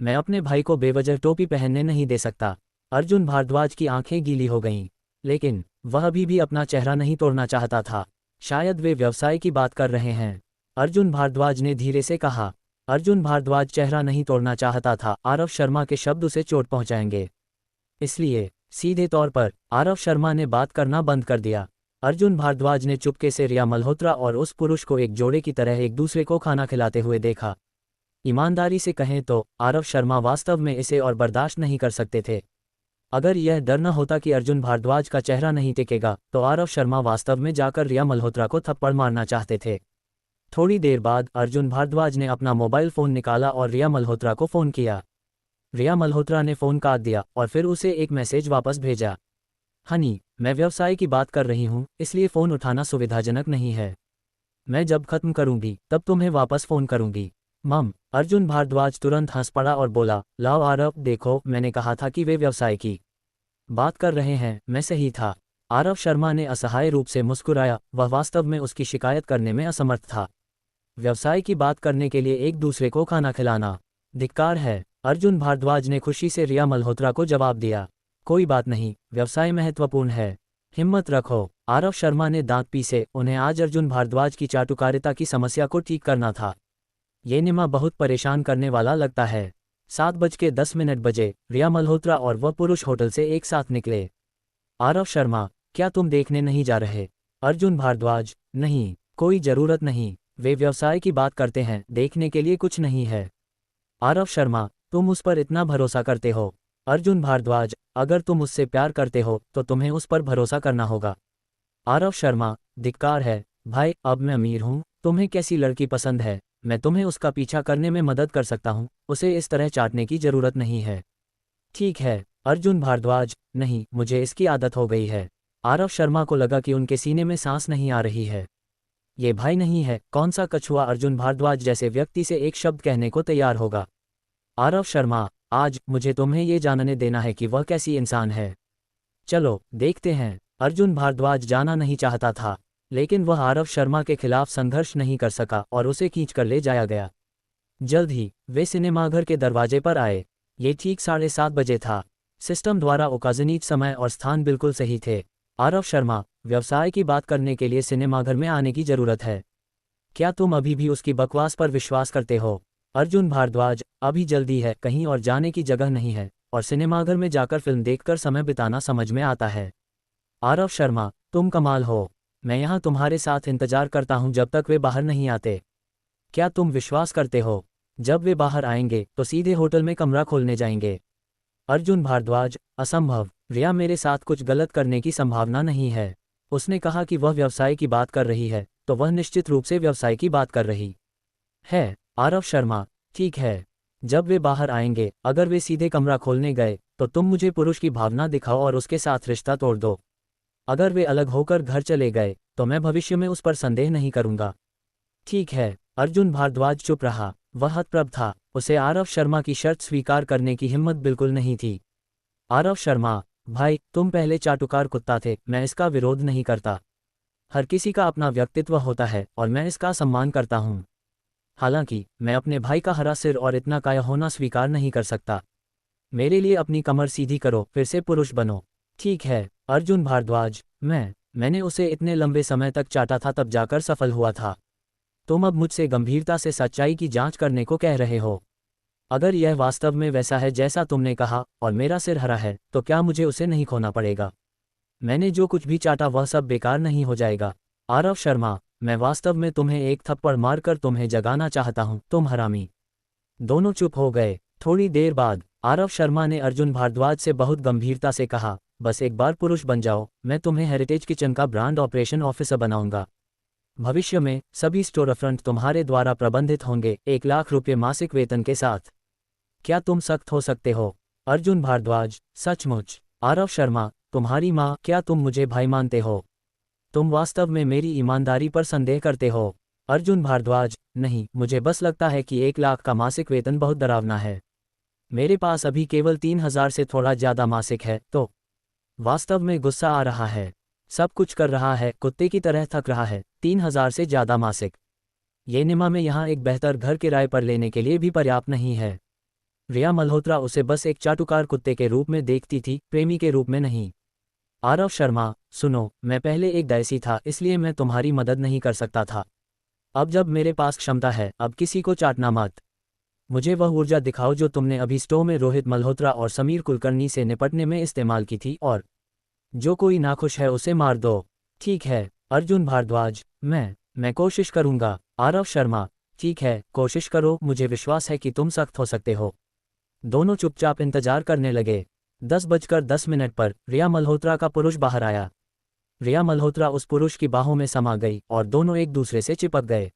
मैं अपने भाई को बेवजह टोपी पहनने नहीं दे सकता। अर्जुन भारद्वाज की आंखें गीली हो गईं, लेकिन वह अभी भी अपना चेहरा नहीं तोड़ना चाहता था। शायद वे व्यवसाय की बात कर रहे हैं, अर्जुन भारद्वाज ने धीरे से कहा। अर्जुन भारद्वाज चेहरा नहीं तोड़ना चाहता था, आरव शर्मा के शब्द उसे चोट पहुंचाएंगे। इसलिए सीधे तौर पर आरव शर्मा ने बात करना बंद कर दिया। अर्जुन भारद्वाज ने चुपके से रिया मल्होत्रा और उस पुरुष को एक जोड़े की तरह एक दूसरे को खाना खिलाते हुए देखा। ईमानदारी से कहें तो आरव शर्मा वास्तव में इसे और बर्दाश्त नहीं कर सकते थे। अगर यह डर न होता कि अर्जुन भारद्वाज का चेहरा नहीं टिकेगा तो आरव शर्मा वास्तव में जाकर रिया मल्होत्रा को थप्पड़ मारना चाहते थे। थोड़ी देर बाद अर्जुन भारद्वाज ने अपना मोबाइल फ़ोन निकाला और रिया मल्होत्रा को फ़ोन किया। रिया मल्होत्रा ने फ़ोन काट दिया और फिर उसे एक मैसेज वापस भेजा। हनी, मैं व्यवसाय की बात कर रही हूँ, इसलिए फ़ोन उठाना सुविधाजनक नहीं है। मैं जब खत्म करूँगी तब तुम्हें वापस फ़ोन करूँगी। मम। अर्जुन भारद्वाज तुरंत हंस पड़ा और बोला, लाओ आरव, देखो मैंने कहा था कि वे व्यवसाय की बात कर रहे हैं, मैं सही था। आरव शर्मा ने असहाय रूप से मुस्कुराया, वह वास्तव में उसकी शिकायत करने में असमर्थ था। व्यवसाय की बात करने के लिए एक दूसरे को खाना खिलाना धिक्कार है। अर्जुन भारद्वाज ने खुशी से रिया मल्होत्रा को जवाब दिया, कोई बात नहीं, व्यवसाय महत्वपूर्ण है, हिम्मत रखो। आरव शर्मा ने दांत पीसे, उन्हें आज अर्जुन भारद्वाज की चाटुकारिता की समस्या को ठीक करना था। ये निमा बहुत परेशान करने वाला लगता है। 7:10 बजे रिया मल्होत्रा और वह पुरुष होटल से एक साथ निकले। आरव शर्मा, क्या तुम देखने नहीं जा रहे? अर्जुन भारद्वाज, नहीं, कोई ज़रूरत नहीं, वे व्यवसाय की बात करते हैं, देखने के लिए कुछ नहीं है। आरव शर्मा, तुम उस पर इतना भरोसा करते हो? अर्जुन भारद्वाज, अगर तुम उससे प्यार करते हो तो तुम्हें उस पर भरोसा करना होगा। आरव शर्मा, धिक्कार है भाई, अब मैं अमीर हूँ, तुम्हें कैसी लड़की पसंद है, मैं तुम्हें उसका पीछा करने में मदद कर सकता हूँ, उसे इस तरह चाटने की ज़रूरत नहीं है। ठीक है। अर्जुन भारद्वाज, नहीं, मुझे इसकी आदत हो गई है। आरव शर्मा को लगा कि उनके सीने में सांस नहीं आ रही है। ये भाई नहीं है, कौन सा कछुआ अर्जुन भारद्वाज जैसे व्यक्ति से एक शब्द कहने को तैयार होगा। आरव शर्मा, आज मुझे तुम्हें ये जानने देना है कि वह कैसी इंसान है। चलो देखते हैं। अर्जुन भारद्वाज जाना नहीं चाहता था, लेकिन वह आरव शर्मा के खिलाफ संघर्ष नहीं कर सका और उसे खींचकर ले जाया गया। जल्द ही वे सिनेमाघर के दरवाजे पर आए। ये ठीक 7:30 बजे था। सिस्टम द्वारा ओकाजनीत समय और स्थान बिल्कुल सही थे। आरव शर्मा, व्यवसाय की बात करने के लिए सिनेमाघर में आने की ज़रूरत है। क्या तुम अभी भी उसकी बकवास पर विश्वास करते हो? अर्जुन भारद्वाज, अभी जल्दी है, कहीं और जाने की जगह नहीं है, और सिनेमाघर में जाकर फिल्म देखकर समय बिताना समझ में आता है। आरव शर्मा, तुम कमाल हो, मैं यहाँ तुम्हारे साथ इंतजार करता हूँ जब तक वे बाहर नहीं आते। क्या तुम विश्वास करते हो जब वे बाहर आएंगे तो सीधे होटल में कमरा खोलने जाएंगे? अर्जुन भारद्वाज, असंभव, रिया मेरे साथ कुछ गलत करने की संभावना नहीं है। उसने कहा कि वह व्यवसाय की बात कर रही है, तो वह निश्चित रूप से व्यवसाय की बात कर रही है। आरव शर्मा, ठीक है, जब वे बाहर आएंगे, अगर वे सीधे कमरा खोलने गए तो तुम मुझे पुरुष की भावना दिखाओ और उसके साथ रिश्ता तोड़ दो। अगर वे अलग होकर घर चले गए तो मैं भविष्य में उस पर संदेह नहीं करूंगा। ठीक है। अर्जुन भारद्वाज चुप रहा, वह हतप्रभ था, उसे आरव शर्मा की शर्त स्वीकार करने की हिम्मत बिल्कुल नहीं थी। आरव शर्मा, भाई तुम पहले चाटुकार कुत्ता थे, मैं इसका विरोध नहीं करता। हर किसी का अपना व्यक्तित्व होता है और मैं इसका सम्मान करता हूँ। हालांकि मैं अपने भाई का हरा सिर और इतना काया होना स्वीकार नहीं कर सकता। मेरे लिए अपनी कमर सीधी करो, फिर से पुरुष बनो। ठीक है। अर्जुन भारद्वाज, मैंने उसे इतने लंबे समय तक चाटा था, तब जाकर सफल हुआ था। तुम अब मुझसे गंभीरता से सच्चाई की जांच करने को कह रहे हो। अगर यह वास्तव में वैसा है जैसा तुमने कहा और मेरा सिर हरा है, तो क्या मुझे उसे नहीं खोना पड़ेगा? मैंने जो कुछ भी चाटा वह सब बेकार नहीं हो जाएगा। आरव शर्मा, मैं वास्तव में तुम्हें एक थप्पड़ मारकर तुम्हें जगाना चाहता हूँ, तुम हरामी। दोनों चुप हो गए। थोड़ी देर बाद आरव शर्मा ने अर्जुन भारद्वाज से बहुत गंभीरता से कहा, बस एक बार पुरुष बन जाओ, मैं तुम्हें हेरिटेज किचन का ब्रांड ऑपरेशन ऑफिसर बनाऊंगा। भविष्य में सभी स्टोरफ्रंट तुम्हारे द्वारा प्रबंधित होंगे, 1 लाख रुपये मासिक वेतन के साथ। क्या तुम सख्त हो सकते हो? अर्जुन भारद्वाज, सचमुच? आरव शर्मा, तुम्हारी माँ, क्या तुम मुझे भाई मानते हो? तुम वास्तव में मेरी ईमानदारी पर संदेह करते हो? अर्जुन भारद्वाज, नहीं, मुझे बस लगता है कि 1 लाख का मासिक वेतन बहुत डरावना है। मेरे पास अभी केवल 3,000 से थोड़ा ज़्यादा मासिक है, तो वास्तव में गुस्सा आ रहा है। सब कुछ कर रहा है, कुत्ते की तरह थक रहा है। 3,000 से ज़्यादा मासिक, ये निमा में यहाँ एक बेहतर घर किराए पर लेने के लिए भी पर्याप्त नहीं है। रिया मल्होत्रा उसे बस एक चाटुकार कुत्ते के रूप में देखती थी, प्रेमी के रूप में नहीं। आरव शर्मा, सुनो, मैं पहले एक दासी था, इसलिए मैं तुम्हारी मदद नहीं कर सकता था। अब जब मेरे पास क्षमता है, अब किसी को चाटना मत। मुझे वह ऊर्जा दिखाओ जो तुमने अभी स्टोव में रोहित मल्होत्रा और समीर कुलकर्णी से निपटने में इस्तेमाल की थी, और जो कोई नाखुश है उसे मार दो। ठीक है अर्जुन भारद्वाज, मैं कोशिश करूंगा। आरव शर्मा, ठीक है कोशिश करो, मुझे विश्वास है कि तुम सख्त हो सकते हो। दोनों चुपचाप इंतजार करने लगे। 10:10 पर रिया मल्होत्रा का पुरुष बाहर आया। रिया मल्होत्रा उस पुरुष की बाहों में समा गई और दोनों एक दूसरे से चिपक गए।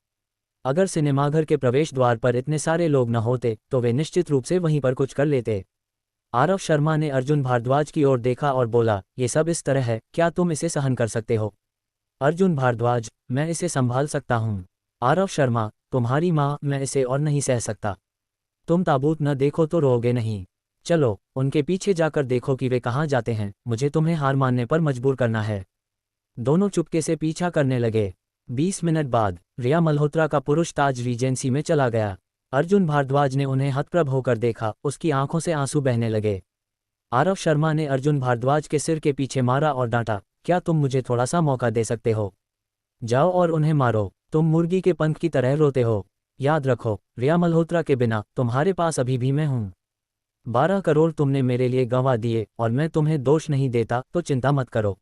अगर सिनेमाघर के प्रवेश द्वार पर इतने सारे लोग न होते तो वे निश्चित रूप से वहीं पर कुछ कर लेते। आरव शर्मा ने अर्जुन भारद्वाज की ओर देखा और बोला, ये सब इस तरह है, क्या तुम इसे सहन कर सकते हो? अर्जुन भारद्वाज, मैं इसे संभाल सकता हूँ। आरव शर्मा, तुम्हारी माँ, मैं इसे और नहीं सह सकता। तुम ताबूत न देखो तो रोओगे नहीं। चलो उनके पीछे जाकर देखो कि वे कहाँ जाते हैं, मुझे तुम्हें हार मानने पर मजबूर करना है। दोनों चुपके से पीछा करने लगे। 20 मिनट बाद रिया मल्होत्रा का पुरुष ताज रीजेंसी में चला गया। अर्जुन भारद्वाज ने उन्हें हतप्रभ होकर देखा, उसकी आंखों से आंसू बहने लगे। आरव शर्मा ने अर्जुन भारद्वाज के सिर के पीछे मारा और डांटा, क्या तुम मुझे थोड़ा सा मौका दे सकते हो? जाओ और उन्हें मारो, तुम मुर्गी के पंख की तरह रोते हो। याद रखो, रिया मल्होत्रा के बिना तुम्हारे पास अभी भी मैं हूँ। 12 करोड़ तुमने मेरे लिए गंवा दिए और मैं तुम्हें दोष नहीं देता, तो चिंता मत करो।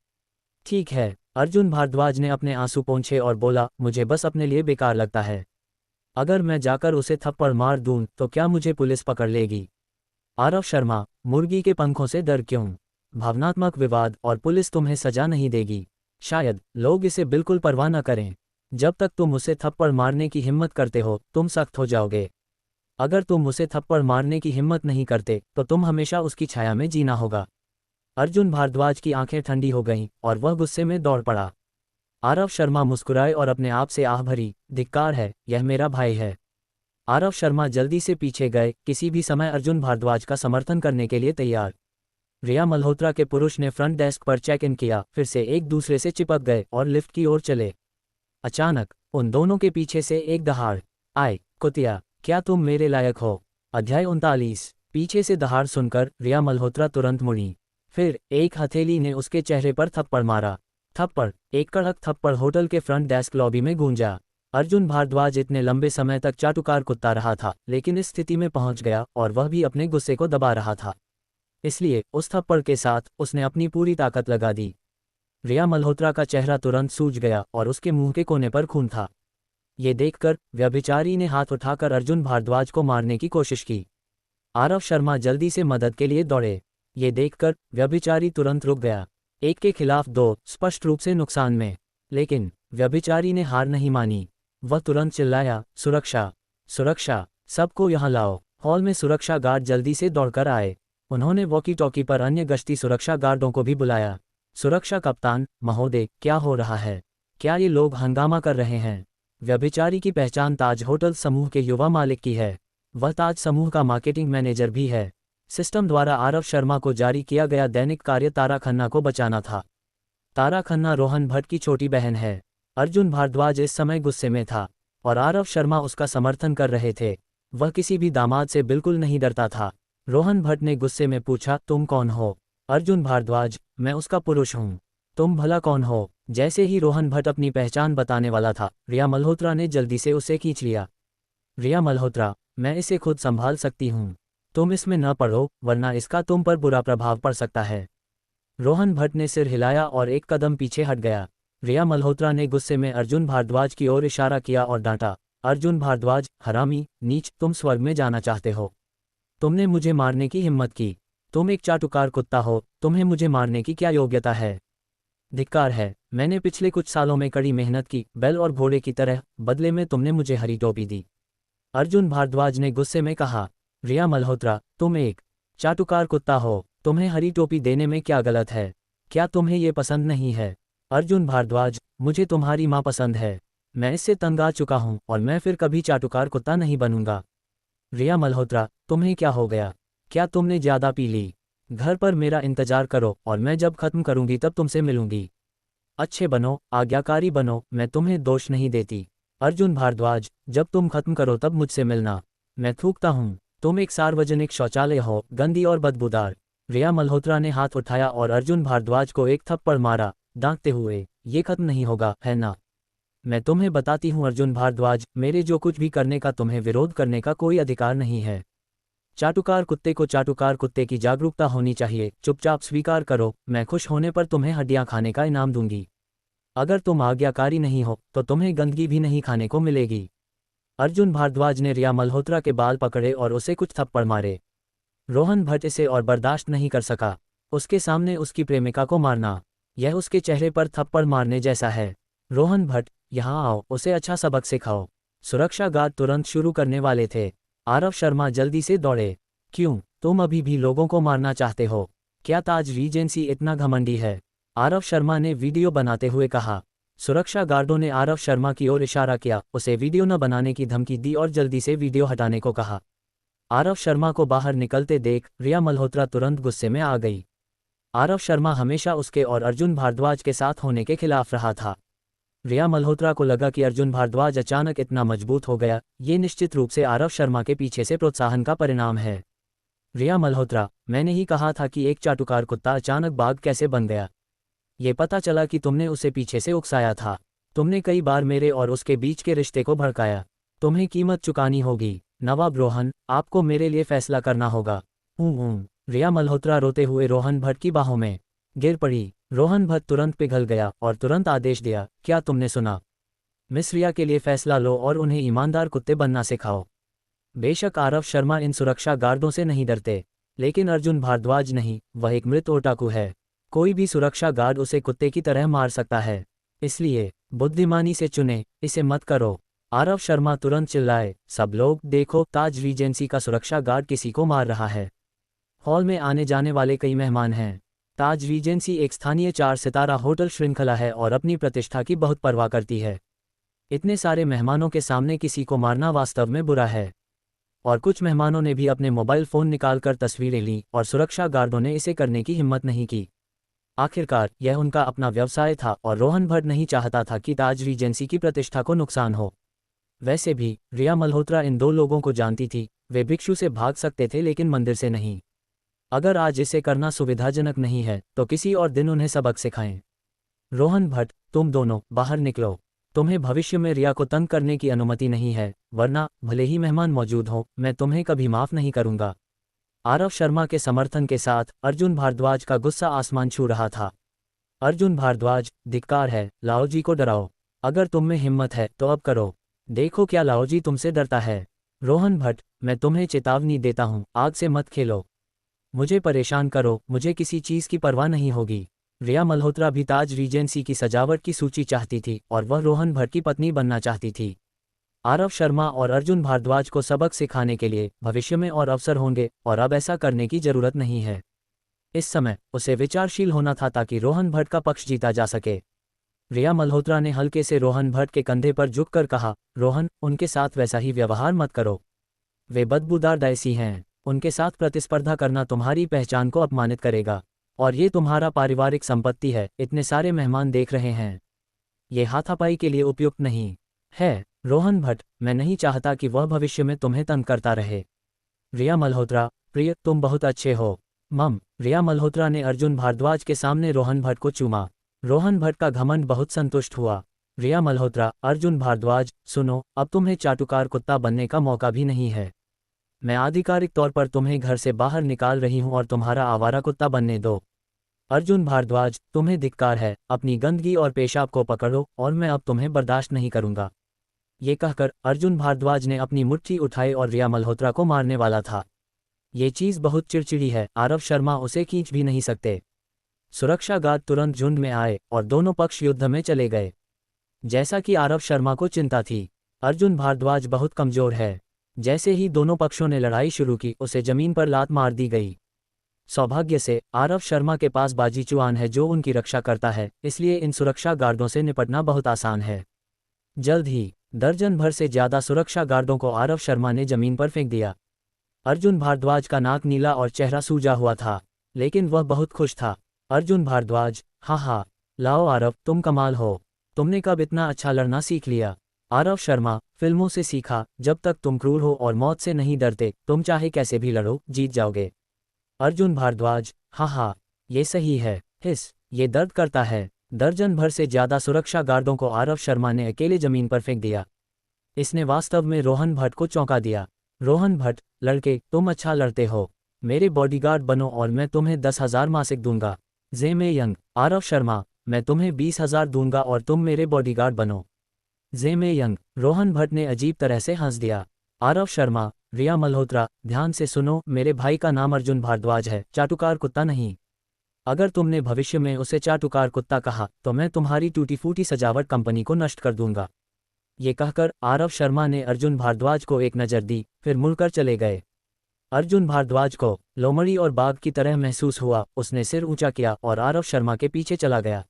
ठीक है, अर्जुन भारद्वाज ने अपने आंसू पोंछे और बोला, मुझे बस अपने लिए बेकार लगता है। अगर मैं जाकर उसे थप्पड़ मार दूं तो क्या मुझे पुलिस पकड़ लेगी? आरव शर्मा, मुर्गी के पंखों से डर क्यों? भावनात्मक विवाद और पुलिस तुम्हें सजा नहीं देगी। शायद लोग इसे बिल्कुल परवाह न करें। जब तक तुम उसे थप्पड़ मारने की हिम्मत करते हो तुम सख्त हो जाओगे। अगर तुम उसे थप्पड़ मारने की हिम्मत नहीं करते तो तुम हमेशा उसकी छाया में जीना होगा। अर्जुन भारद्वाज की आंखें ठंडी हो गईं और वह गुस्से में दौड़ पड़ा। आरव शर्मा मुस्कुराए और अपने आप से आह भरी, धिक्कार है, यह मेरा भाई है। आरव शर्मा जल्दी से पीछे गए, किसी भी समय अर्जुन भारद्वाज का समर्थन करने के लिए तैयार। रिया मल्होत्रा के पुरुष ने फ्रंट डेस्क पर चेक इन किया, फिर से एक दूसरे से चिपक गए और लिफ्ट की ओर चले। अचानक उन दोनों के पीछे से एक दहाड़, आए कुतिया, क्या तुम मेरे लायक हो? अध्याय 39। पीछे से दहाड़ सुनकर रिया मल्होत्रा तुरंत मुड़ी। फिर एक हथेली ने उसके चेहरे पर थप्पड़ मारा। थप्पड़, एक कड़क थप्पड़ होटल के फ्रंट डेस्क लॉबी में गूंजा। अर्जुन भारद्वाज इतने लंबे समय तक चाटुकार कुत्ता रहा था, लेकिन इस स्थिति में पहुंच गया और वह भी अपने गुस्से को दबा रहा था। इसलिए उस थप्पड़ के साथ उसने अपनी पूरी ताकत लगा दी। रिया मल्होत्रा का चेहरा तुरंत सूज गया और उसके मुंह के कोने पर खून था। ये देखकर व्यभिचारी ने हाथ उठाकर अर्जुन भारद्वाज को मारने की कोशिश की। आरव शर्मा जल्दी से मदद के लिए दौड़े। ये देखकर व्यभिचारी तुरंत रुक गया। एक के खिलाफ दो, स्पष्ट रूप से नुकसान में। लेकिन व्यभिचारी ने हार नहीं मानी। वह तुरंत चिल्लाया, सुरक्षा, सुरक्षा, सबको यहाँ लाओ। हॉल में सुरक्षा गार्ड जल्दी से दौड़कर आए। उन्होंने वॉकी टॉकी पर अन्य गश्ती सुरक्षा गार्डों को भी बुलाया। सुरक्षा कप्तान महोदय, क्या हो रहा है? क्या ये लोग हंगामा कर रहे हैं? व्यभिचारी की पहचान ताज होटल समूह के युवा मालिक की है। वह ताज समूह का मार्केटिंग मैनेजर भी है। सिस्टम द्वारा आरव शर्मा को जारी किया गया दैनिक कार्य तारा खन्ना को बचाना था। तारा खन्ना रोहन भट्ट की छोटी बहन है। अर्जुन भारद्वाज इस समय गुस्से में था और आरव शर्मा उसका समर्थन कर रहे थे। वह किसी भी दामाद से बिल्कुल नहीं डरता था। रोहन भट्ट ने गुस्से में पूछा, तुम कौन हो? अर्जुन भारद्वाज, मैं उसका पुरुष हूँ। तुम भला कौन हो? जैसे ही रोहन भट्ट अपनी पहचान बताने वाला था, रिया मल्होत्रा ने जल्दी से उसे खींच लिया। रिया मल्होत्रा, मैं इसे खुद संभाल सकती हूँ। तुम इसमें न पड़ो, वरना इसका तुम पर बुरा प्रभाव पड़ सकता है। रोहन भट्ट ने सिर हिलाया और एक कदम पीछे हट गया। रिया मल्होत्रा ने गुस्से में अर्जुन भारद्वाज की ओर इशारा किया और डांटा, अर्जुन भारद्वाज, हरामी, नीच, तुम स्वर्ग में जाना चाहते हो? तुमने मुझे मारने की हिम्मत की। तुम एक चाटुकार कुत्ता हो, तुम्हें मुझे मारने की क्या योग्यता है? धिक्कार है, मैंने पिछले कुछ सालों में कड़ी मेहनत की, बैल और घोड़े की तरह, बदले में तुमने मुझे हरी टोपी दी। अर्जुन भारद्वाज ने गुस्से में कहा। रिया मल्होत्रा, तुम एक चाटुकार कुत्ता हो, तुम्हें हरी टोपी देने में क्या गलत है? क्या तुम्हें ये पसंद नहीं है? अर्जुन भारद्वाज, मुझे तुम्हारी माँ पसंद है। मैं इससे तंग आ चुका हूँ और मैं फिर कभी चाटुकार कुत्ता नहीं बनूंगा। रिया मल्होत्रा, तुम्हें क्या हो गया? क्या तुमने ज्यादा पी ली? घर पर मेरा इंतजार करो और मैं जब खत्म करूंगी तब तुमसे मिलूंगी। अच्छे बनो, आज्ञाकारी बनो, मैं तुम्हें दोष नहीं देती। अर्जुन भारद्वाज, जब तुम खत्म करो तब मुझसे मिलना। मैं थूकता हूँ। तुम एक सार्वजनिक शौचालय हो, गंदी और बदबूदार। रिया मल्होत्रा ने हाथ उठाया और अर्जुन भारद्वाज को एक थप्पड़ मारा, डांटते हुए, ये खत्म नहीं होगा, है ना? मैं तुम्हें बताती हूँ अर्जुन भारद्वाज, मेरे जो कुछ भी करने का तुम्हें विरोध करने का कोई अधिकार नहीं है। चाटुकार कुत्ते को चाटुकार कुत्ते की जागरूकता होनी चाहिए। चुपचाप स्वीकार करो, मैं खुश होने पर तुम्हें हड्डियां खाने का इनाम दूंगी। अगर तुम आज्ञाकारी नहीं हो तो तुम्हें गंदगी भी नहीं खाने को मिलेगी। अर्जुन भारद्वाज ने रिया मल्होत्रा के बाल पकड़े और उसे कुछ थप्पड़ मारे। रोहन भट्ट इसे और बर्दाश्त नहीं कर सका। उसके सामने उसकी प्रेमिका को मारना, यह उसके चेहरे पर थप्पड़ मारने जैसा है। रोहन भट्ट, यहाँ आओ, उसे अच्छा सबक सिखाओ। सुरक्षा गार्ड तुरंत शुरू करने वाले थे। आरव शर्मा जल्दी से दौड़े। क्यों, तुम अभी भी लोगों को मारना चाहते हो? क्या ताज रीजेंसी इतना घमंडी है? आरव शर्मा ने वीडियो बनाते हुए कहा। सुरक्षा गार्डों ने आरव शर्मा की ओर इशारा किया, उसे वीडियो न बनाने की धमकी दी और जल्दी से वीडियो हटाने को कहा। आरव शर्मा को बाहर निकलते देख रिया मल्होत्रा तुरंत गुस्से में आ गई। आरव शर्मा हमेशा उसके और अर्जुन भारद्वाज के साथ होने के खिलाफ रहा था। रिया मल्होत्रा को लगा कि अर्जुन भारद्वाज अचानक इतना मजबूत हो गया, ये निश्चित रूप से आरव शर्मा के पीछे से प्रोत्साहन का परिणाम है। रिया मल्होत्रा, मैंने ही कहा था कि एक चाटुकार कुत्ता अचानक बाघ कैसे बन गया। ये पता चला कि तुमने उसे पीछे से उकसाया था। तुमने कई बार मेरे और उसके बीच के रिश्ते को भड़काया। तुम्हें कीमत चुकानी होगी। नवाब रोहन, आपको मेरे लिए फैसला करना होगा। रिया मल्होत्रा रोते हुए रोहन भट्ट की बाहों में गिर पड़ी। रोहन भट्ट तुरंत पिघल गया और तुरंत आदेश दिया, क्या तुमने सुना? मिस रिया के लिए फैसला लो और उन्हें ईमानदार कुत्ते बनना सिखाओ। बेशक आरव शर्मा इन सुरक्षा गार्डों से नहीं डरते, लेकिन अर्जुन भारद्वाज नहीं, वह एक मृत ओटाकू है। कोई भी सुरक्षा गार्ड उसे कुत्ते की तरह मार सकता है। इसलिए बुद्धिमानी से चुने, इसे मत करो। आरव शर्मा तुरंत चिल्लाए, सब लोग देखो, ताज रीजेंसी का सुरक्षा गार्ड किसी को मार रहा है। हॉल में आने जाने वाले कई मेहमान हैं। ताज रीजेंसी एक स्थानीय 4 सितारा होटल श्रृंखला है और अपनी प्रतिष्ठा की बहुत परवाह करती है। इतने सारे मेहमानों के सामने किसी को मारना वास्तव में बुरा है। और कुछ मेहमानों ने भी अपने मोबाइल फ़ोन निकालकर तस्वीरें लीं और सुरक्षा गार्डों ने इसे करने की हिम्मत नहीं की। आखिरकार यह उनका अपना व्यवसाय था और रोहन भट्ट नहीं चाहता था कि ताज रीजेंसी की प्रतिष्ठा को नुकसान हो। वैसे भी रिया मल्होत्रा इन 2 लोगों को जानती थी। वे भिक्षु से भाग सकते थे लेकिन मंदिर से नहीं। अगर आज इसे करना सुविधाजनक नहीं है तो किसी और दिन उन्हें सबक सिखाएं। रोहन भट्ट, तुम दोनों बाहर निकलो। तुम्हें भविष्य में रिया को तंग करने की अनुमति नहीं है, वरना भले ही मेहमान मौजूद हों, मैं तुम्हें कभी माफ नहीं करूंगा। आरव शर्मा के समर्थन के साथ अर्जुन भारद्वाज का गुस्सा आसमान छू रहा था। अर्जुन भारद्वाज, धिक्कार है, लाओजी को डराओ। अगर तुम में हिम्मत है तो अब करो। देखो क्या लाओजी तुमसे डरता है। रोहन भट्ट, मैं तुम्हें चेतावनी देता हूँ, आग से मत खेलो। मुझे परेशान करो, मुझे किसी चीज़ की परवाह नहीं होगी। रिया मल्होत्रा भी ताज रीजेंसी की सजावट की सूची चाहती थी और वह रोहन भट्ट की पत्नी बनना चाहती थी। आरव शर्मा और अर्जुन भारद्वाज को सबक सिखाने के लिए भविष्य में और अवसर होंगे और अब ऐसा करने की जरूरत नहीं है। इस समय उसे विचारशील होना था ताकि रोहन भट्ट का पक्ष जीता जा सके। रिया मल्होत्रा ने हल्के से रोहन भट्ट के कंधे पर झुककर कहा, रोहन, उनके साथ वैसा ही व्यवहार मत करो। वे बदबूदार दायसी हैं। उनके साथ प्रतिस्पर्धा करना तुम्हारी पहचान को अपमानित करेगा और ये तुम्हारा पारिवारिक संपत्ति है। इतने सारे मेहमान देख रहे हैं। ये हाथापाई के लिए उपयुक्त नहीं है। रोहन भट्ट, मैं नहीं चाहता कि वह भविष्य में तुम्हें तंग करता रहे। रिया मल्होत्रा, प्रिय, तुम बहुत अच्छे हो। मम। रिया मल्होत्रा ने अर्जुन भारद्वाज के सामने रोहन भट्ट को चूमा। रोहन भट्ट का घमंड बहुत संतुष्ट हुआ। रिया मल्होत्रा, अर्जुन भारद्वाज, सुनो, अब तुम्हें चाटुकार कुत्ता बनने का मौका भी नहीं है। मैं आधिकारिक तौर पर तुम्हें घर से बाहर निकाल रही हूं और तुम्हारा आवारा कुत्ता बनने दो। अर्जुन भारद्वाज, तुम्हें धिक्कार है। अपनी गंदगी और पेशाब को पकड़ो और मैं अब तुम्हें बर्दाश्त नहीं करूंगा। ये कहकर अर्जुन भारद्वाज ने अपनी मुट्ठी उठाई और रिया मल्होत्रा को मारने वाला था। ये चीज़ बहुत चिड़चिड़ी है, आरव शर्मा उसे खींच भी नहीं सकते। सुरक्षा गार्ड तुरंत झुंड में आए और दोनों पक्ष युद्ध में चले गए। जैसा कि आरव शर्मा को चिंता थी, अर्जुन भारद्वाज बहुत कमजोर है। जैसे ही दोनों पक्षों ने लड़ाई शुरू की, उसे जमीन पर लात मार दी गई। सौभाग्य से आरव शर्मा के पास बाजी चुआन है जो उनकी रक्षा करता है, इसलिए इन सुरक्षा गार्डों से निपटना बहुत आसान है। जल्द ही दर्जन भर से ज्यादा सुरक्षा गार्डों को आरव शर्मा ने जमीन पर फेंक दिया। अर्जुन भारद्वाज का नाक नीला और चेहरा सूजा हुआ था, लेकिन वह बहुत खुश था। अर्जुन भारद्वाज, हाँ हाँ, लाओ आरव, तुम कमाल हो। तुमने कब इतना अच्छा लड़ना सीख लिया? आरव शर्मा, फिल्मों से सीखा। जब तक तुम क्रूर हो और मौत से नहीं डरते, तुम चाहे कैसे भी लड़ो, जीत जाओगे। अर्जुन भारद्वाज, हाँ हाँ, ये सही है। हिस, ये दर्द करता है। दर्जन भर से ज्यादा सुरक्षा गार्डों को आरव शर्मा ने अकेले जमीन पर फेंक दिया। इसने वास्तव में रोहन भट्ट को चौंका दिया। रोहन भट्ट, लड़के, तुम अच्छा लड़ते हो। मेरे बॉडीगार्ड बनो और मैं तुम्हें 10,000 मासिक दूंगा। जेमे यंग, आरव शर्मा, मैं तुम्हें 20,000 दूंगा और तुम मेरे बॉडीगार्ड बनो। जेमे यंग, रोहन भट्ट ने अजीब तरह से हंस दिया। आरव शर्मा, रिया मल्होत्रा, ध्यान से सुनो, मेरे भाई का नाम अर्जुन भारद्वाज है, चाटुकार कुत्ता नहीं। अगर तुमने भविष्य में उसे चाटुकार कुत्ता कहा तो मैं तुम्हारी टूटी फूटी सजावट कंपनी को नष्ट कर दूंगा। ये कहकर आरव शर्मा ने अर्जुन भारद्वाज को एक नज़र दी, फिर मुड़कर चले गए। अर्जुन भारद्वाज को लोमड़ी और बाघ की तरह महसूस हुआ। उसने सिर ऊंचा किया और आरव शर्मा के पीछे चला गया।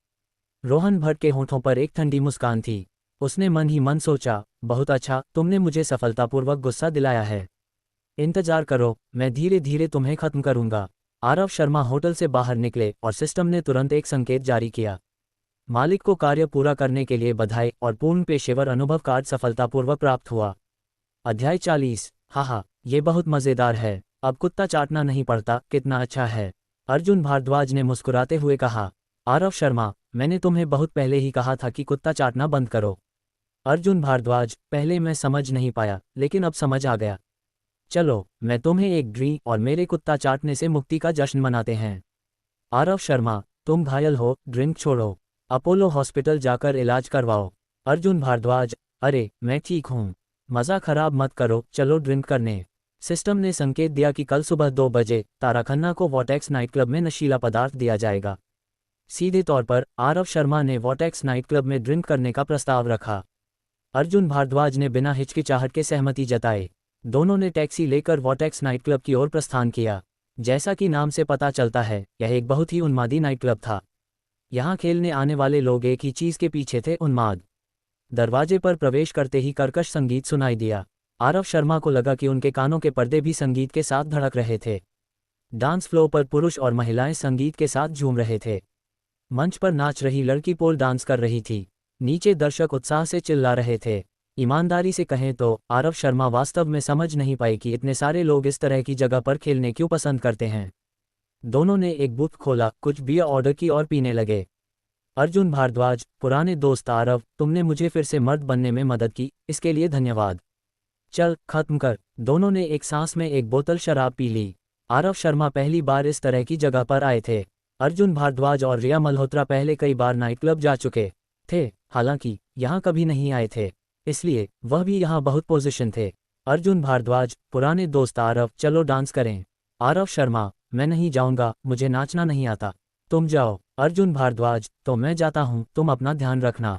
रोहन भट्ट के होठों पर एक ठंडी मुस्कान थी। उसने मन ही मन सोचा, बहुत अच्छा, तुमने मुझे सफलतापूर्वक गुस्सा दिलाया है। इंतजार करो, मैं धीरे धीरे तुम्हें खत्म करूंगा। आरव शर्मा होटल से बाहर निकले और सिस्टम ने तुरंत एक संकेत जारी किया। मालिक को कार्य पूरा करने के लिए बधाई और पूर्ण पेशेवर अनुभव कार्ड सफलतापूर्वक प्राप्त हुआ। अध्याय 40। हाँ, ये बहुत मज़ेदार है, अब कुत्ता चाटना नहीं पड़ता, कितना अच्छा है, अर्जुन भारद्वाज ने मुस्कुराते हुए कहा। आरव शर्मा, मैंने तुम्हें बहुत पहले ही कहा था कि कुत्ता चाटना बंद करो। अर्जुन भारद्वाज, पहले मैं समझ नहीं पाया, लेकिन अब समझ आ गया। चलो, मैं तुम्हें एक ड्रिंक और मेरे कुत्ता चाटने से मुक्ति का जश्न मनाते हैं। आरव शर्मा, तुम घायल हो, ड्रिंक छोड़ो, अपोलो हॉस्पिटल जाकर इलाज करवाओ। अर्जुन भारद्वाज, अरे मैं ठीक हूँ, मज़ा खराब मत करो, चलो ड्रिंक करने। सिस्टम ने संकेत दिया कि कल सुबह 2 बजे तारा खन्ना को वॉटेक्स नाइट क्लब में नशीला पदार्थ दिया जाएगा। सीधे तौर पर आरव शर्मा ने वॉटेक्स नाइट क्लब में ड्रिंक करने का प्रस्ताव रखा। अर्जुन भारद्वाज ने बिना हिचकिचाहट के सहमति जताई। दोनों ने टैक्सी लेकर वॉटेक्स नाइट क्लब की ओर प्रस्थान किया। जैसा कि नाम से पता चलता है, यह एक बहुत ही उन्मादी नाइट क्लब था। यहाँ खेलने आने वाले लोग एक ही चीज़ के पीछे थे, उन्माद। दरवाजे पर प्रवेश करते ही कर्कश संगीत सुनाई दिया। आरव शर्मा को लगा कि उनके कानों के पर्दे भी संगीत के साथ धड़क रहे थे। डांस फ्लोर पर पुरुष और महिलाएं संगीत के साथ झूम रहे थे। मंच पर नाच रही लड़की पोल डांस कर रही थी। नीचे दर्शक उत्साह से चिल्ला रहे थे। ईमानदारी से कहें तो आरव शर्मा वास्तव में समझ नहीं पाए कि इतने सारे लोग इस तरह की जगह पर खेलने क्यों पसंद करते हैं। दोनों ने एक बूथ खोला, कुछ बियर ऑर्डर की और पीने लगे। अर्जुन भारद्वाज, पुराने दोस्त आरव, तुमने मुझे फिर से मर्द बनने में मदद की, इसके लिए धन्यवाद। चल खत्म कर। दोनों ने एक सांस में एक बोतल शराब पी ली। आरव शर्मा पहली बार इस तरह की जगह पर आए थे। अर्जुन भारद्वाज और रिया मल्होत्रा पहले कई बार नाइट क्लब जा चुके थे, हालांकि यहाँ कभी नहीं आए थे, इसलिए वह भी यहाँ बहुत पोजीशन थे। अर्जुन भारद्वाज, पुराने दोस्त आरव, चलो डांस करें। आरव शर्मा, मैं नहीं जाऊँगा, मुझे नाचना नहीं आता, तुम जाओ। अर्जुन भारद्वाज, तो मैं जाता हूँ, तुम अपना ध्यान रखना।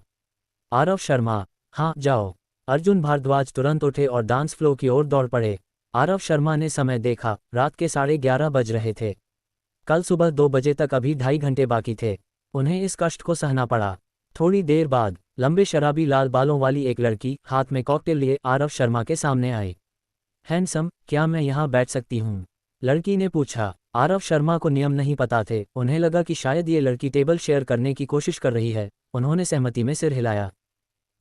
आरव शर्मा, हाँ जाओ। अर्जुन भारद्वाज तुरंत उठे और डांस फ्लोर की ओर दौड़ पड़े। आरव शर्मा ने समय देखा, रात के 11:30 बज रहे थे। कल सुबह 2 बजे तक अभी 2.5 घंटे बाकी थे। उन्हें इस कष्ट को सहना पड़ा। थोड़ी देर बाद लंबे शराबी लाल बालों वाली एक लड़की हाथ में कॉकटेल लिए आरव शर्मा के सामने आई। हैंडसम, क्या मैं यहाँ बैठ सकती हूँ? लड़की ने पूछा। आरव शर्मा को नियम नहीं पता थे। उन्हें लगा कि शायद ये लड़की टेबल शेयर करने की कोशिश कर रही है। उन्होंने सहमति में सिर हिलाया।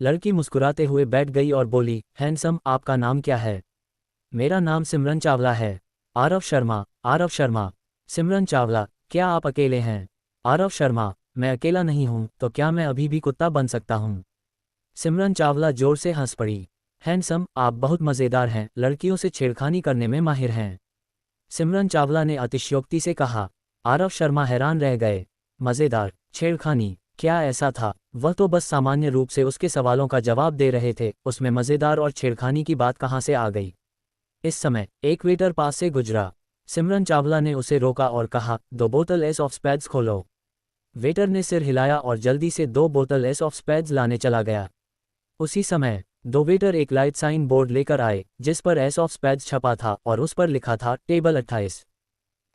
लड़की मुस्कुराते हुए बैठ गई और बोली, हैंडसम, आपका नाम क्या है? मेरा नाम सिमरन चावला है। आरव शर्मा, सिमरन चावला, क्या आप अकेले हैं? आरव शर्मा, मैं अकेला नहीं हूँ, तो क्या मैं अभी भी कुत्ता बन सकता हूँ? सिमरन चावला जोर से हंस पड़ी। हैंडसम, आप बहुत मज़ेदार हैं, लड़कियों से छेड़खानी करने में माहिर हैं। सिमरन चावला ने अतिशयोक्ति से कहा। आरव शर्मा हैरान रह गए। मज़ेदार, छेड़खानी, क्या ऐसा था? वह तो बस सामान्य रूप से उसके सवालों का जवाब दे रहे थे, उसमें मज़ेदार और छेड़खानी की बात कहाँ से आ गई? इस समय एक वेटर पास से गुजरा। सिमरन चावला ने उसे रोका और कहा, 2 बोतल एस ऑफ स्पेड्स खोलो। वेटर ने सिर हिलाया और जल्दी से 2 बोतल एस ऑफ स्पेड्स लाने चला गया। उसी समय 2 वेटर एक लाइट साइन बोर्ड लेकर आए, जिस पर एस ऑफ स्पेड्स छपा था और उस पर लिखा था टेबल 28।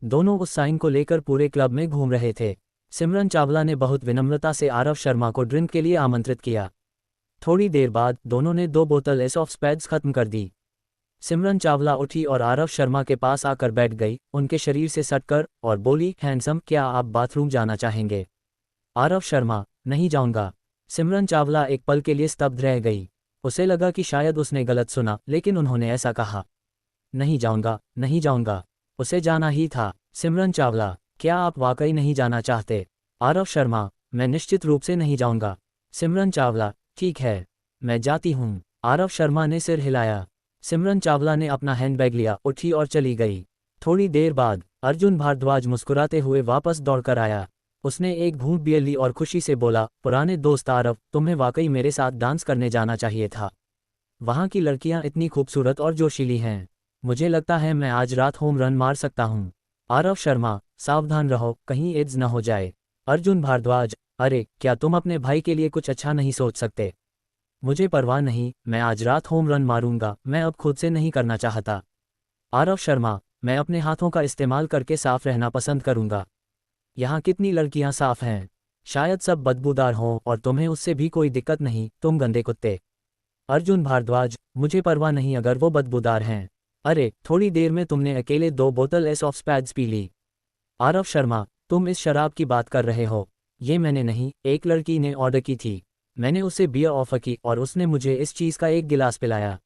दोनों उस साइन को लेकर पूरे क्लब में घूम रहे थे। सिमरन चावला ने बहुत विनम्रता से आरव शर्मा को ड्रिंक के लिए आमंत्रित किया। थोड़ी देर बाद दोनों ने 2 बोतल एस ऑफ स्पेड्स खत्म कर दी। सिमरन चावला उठी और आरव शर्मा के पास आकर बैठ गई, उनके शरीर से सटकर, और बोली, हैंडसम, क्या आप बाथरूम जाना चाहेंगे? आरव शर्मा, नहीं जाऊंगा। सिमरन चावला एक पल के लिए स्तब्ध रह गई। उसे लगा कि शायद उसने गलत सुना, लेकिन उन्होंने ऐसा कहा। नहीं जाऊंगा। उसे जाना ही था। सिमरन चावला, क्या आप वाकई नहीं जाना चाहते? आरव शर्मा, मैं निश्चित रूप से नहीं जाऊंगा। सिमरन चावला, ठीक है, मैं जाती हूँ। आरव शर्मा ने सिर हिलाया। सिमरन चावला ने अपना हैंडबैग लिया, उठी और चली गई। थोड़ी देर बाद अर्जुन भारद्वाज मुस्कुराते हुए वापस दौड़कर आया। उसने एक घूंट बियर ली और खुशी से बोला, पुराने दोस्त आरव, तुम्हें वाकई मेरे साथ डांस करने जाना चाहिए था। वहाँ की लड़कियाँ इतनी खूबसूरत और जोशीली हैं। मुझे लगता है मैं आज रात होम रन मार सकता हूँ। आरव शर्मा, सावधान रहो, कहीं एड्स न हो जाए। अर्जुन भारद्वाज, अरे क्या तुम अपने भाई के लिए कुछ अच्छा नहीं सोच सकते? मुझे परवाह नहीं, मैं आज रात होम रन मारूंगा, मैं अब खुद से नहीं करना चाहता। आरव शर्मा, मैं अपने हाथों का इस्तेमाल करके साफ रहना पसंद करूंगा। यहाँ कितनी लड़कियां साफ हैं। शायद सब बदबूदार हों और तुम्हें उससे भी कोई दिक्कत नहीं, तुम गंदे कुत्ते। अर्जुन भारद्वाज, मुझे परवाह नहीं अगर वो बदबूदार हैं। अरे थोड़ी देर में तुमने अकेले 2 बोतल एस ऑफ स्पैड्स पी ली। आरव शर्मा, तुम इस शराब की बात कर रहे हो? ये मैंने नहीं, एक लड़की ने ऑर्डर की थी। मैंने उसे बियर ऑफर की और उसने मुझे इस चीज़ का एक गिलास पिलाया।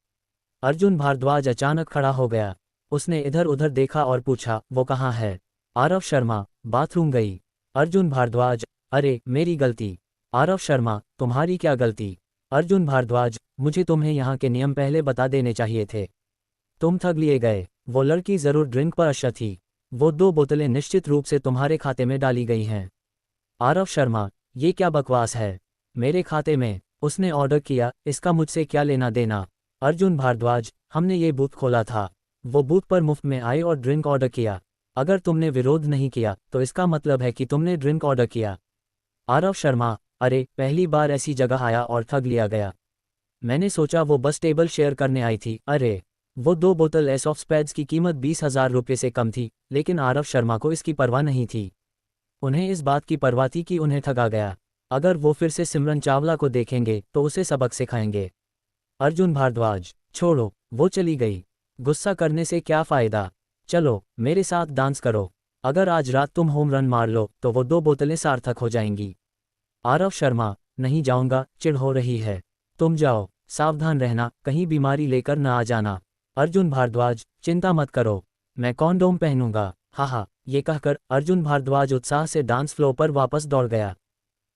अर्जुन भारद्वाज अचानक खड़ा हो गया। उसने इधर उधर देखा और पूछा, वो कहाँ है? आरव शर्मा, बाथरूम गई। अर्जुन भारद्वाज, अरे मेरी गलती। आरव शर्मा, तुम्हारी क्या गलती? अर्जुन भारद्वाज, मुझे तुम्हें यहाँ के नियम पहले बता देने चाहिए थे। तुम ठग लिए गए। वो लड़की जरूर ड्रिंक पर अशर थी। वो 2 बोतलें निश्चित रूप से तुम्हारे खाते में डाली गई हैं। आरव शर्मा, ये क्या बकवास है? मेरे खाते में? उसने ऑर्डर किया, इसका मुझसे क्या लेना देना? अर्जुन भारद्वाज, हमने ये बूथ खोला था। वो बूथ पर मुफ्त में आए और ड्रिंक ऑर्डर किया। अगर तुमने विरोध नहीं किया तो इसका मतलब है कि तुमने ड्रिंक ऑर्डर किया। आरव शर्मा, अरे पहली बार ऐसी जगह आया और ठग लिया गया। मैंने सोचा वो बस टेबल शेयर करने आई थी। अरे वो 2 बोतल एस ऑफ स्पैड्स की कीमत 20,000 रुपये से कम थी, लेकिन आरव शर्मा को इसकी परवाह नहीं थी। उन्हें इस बात की परवाह थी कि उन्हें ठगा गया। अगर वो फिर से सिमरन चावला को देखेंगे तो उसे सबक सिखाएंगे। अर्जुन भारद्वाज, छोड़ो, वो चली गई। गुस्सा करने से क्या फ़ायदा? चलो मेरे साथ डांस करो। अगर आज रात तुम होम रन मार लो तो वो 2 बोतलें सार्थक हो जाएंगी। आरव शर्मा, नहीं जाऊंगा, चिढ़ हो रही है। तुम जाओ, सावधान रहना, कहीं बीमारी लेकर न आ जाना। अर्जुन भारद्वाज, चिंता मत करो, मैं कॉन्डोम पहनूंगा। हाहा, ये कहकर अर्जुन भारद्वाज उत्साह से डांस फ्लोर पर वापस दौड़ गया।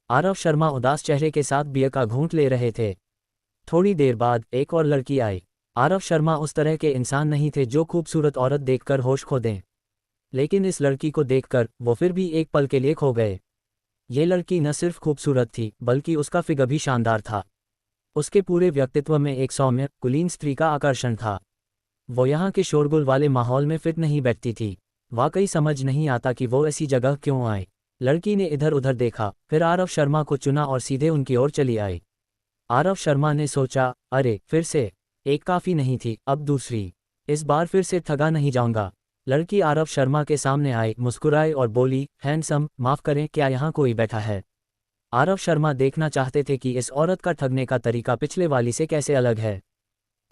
आरव शर्मा उदास चेहरे के साथ बियर का घूंट ले रहे थे। थोड़ी देर बाद एक और लड़की आई। आरव शर्मा उस तरह के इंसान नहीं थे जो खूबसूरत औरत देखकर होश खो दें, लेकिन इस लड़की को देखकर वो फिर भी एक पल के लिए खो गए। ये लड़की न सिर्फ खूबसूरत थी बल्कि उसका फिगर भी शानदार था। उसके पूरे व्यक्तित्व में एक सौम्य, कुलीन स्त्री का आकर्षण था। वो यहाँ के शोरगुल वाले माहौल में फिट नहीं बैठती थी। वाकई समझ नहीं आता कि वो ऐसी जगह क्यों आए। लड़की ने इधर उधर देखा, फिर आरव शर्मा को चुना और सीधे उनकी ओर चली आई। आरव शर्मा ने सोचा, अरे फिर से एक काफ़ी नहीं थी, अब दूसरी। इस बार फिर से ठगा नहीं जाऊंगा। लड़की आरव शर्मा के सामने आई, मुस्कुराई और बोली, हैंडसम, माफ़ करें, क्या यहाँ कोई बैठा है? आरव शर्मा देखना चाहते थे कि इस औरत का ठगने का तरीका पिछले वाली से कैसे अलग है।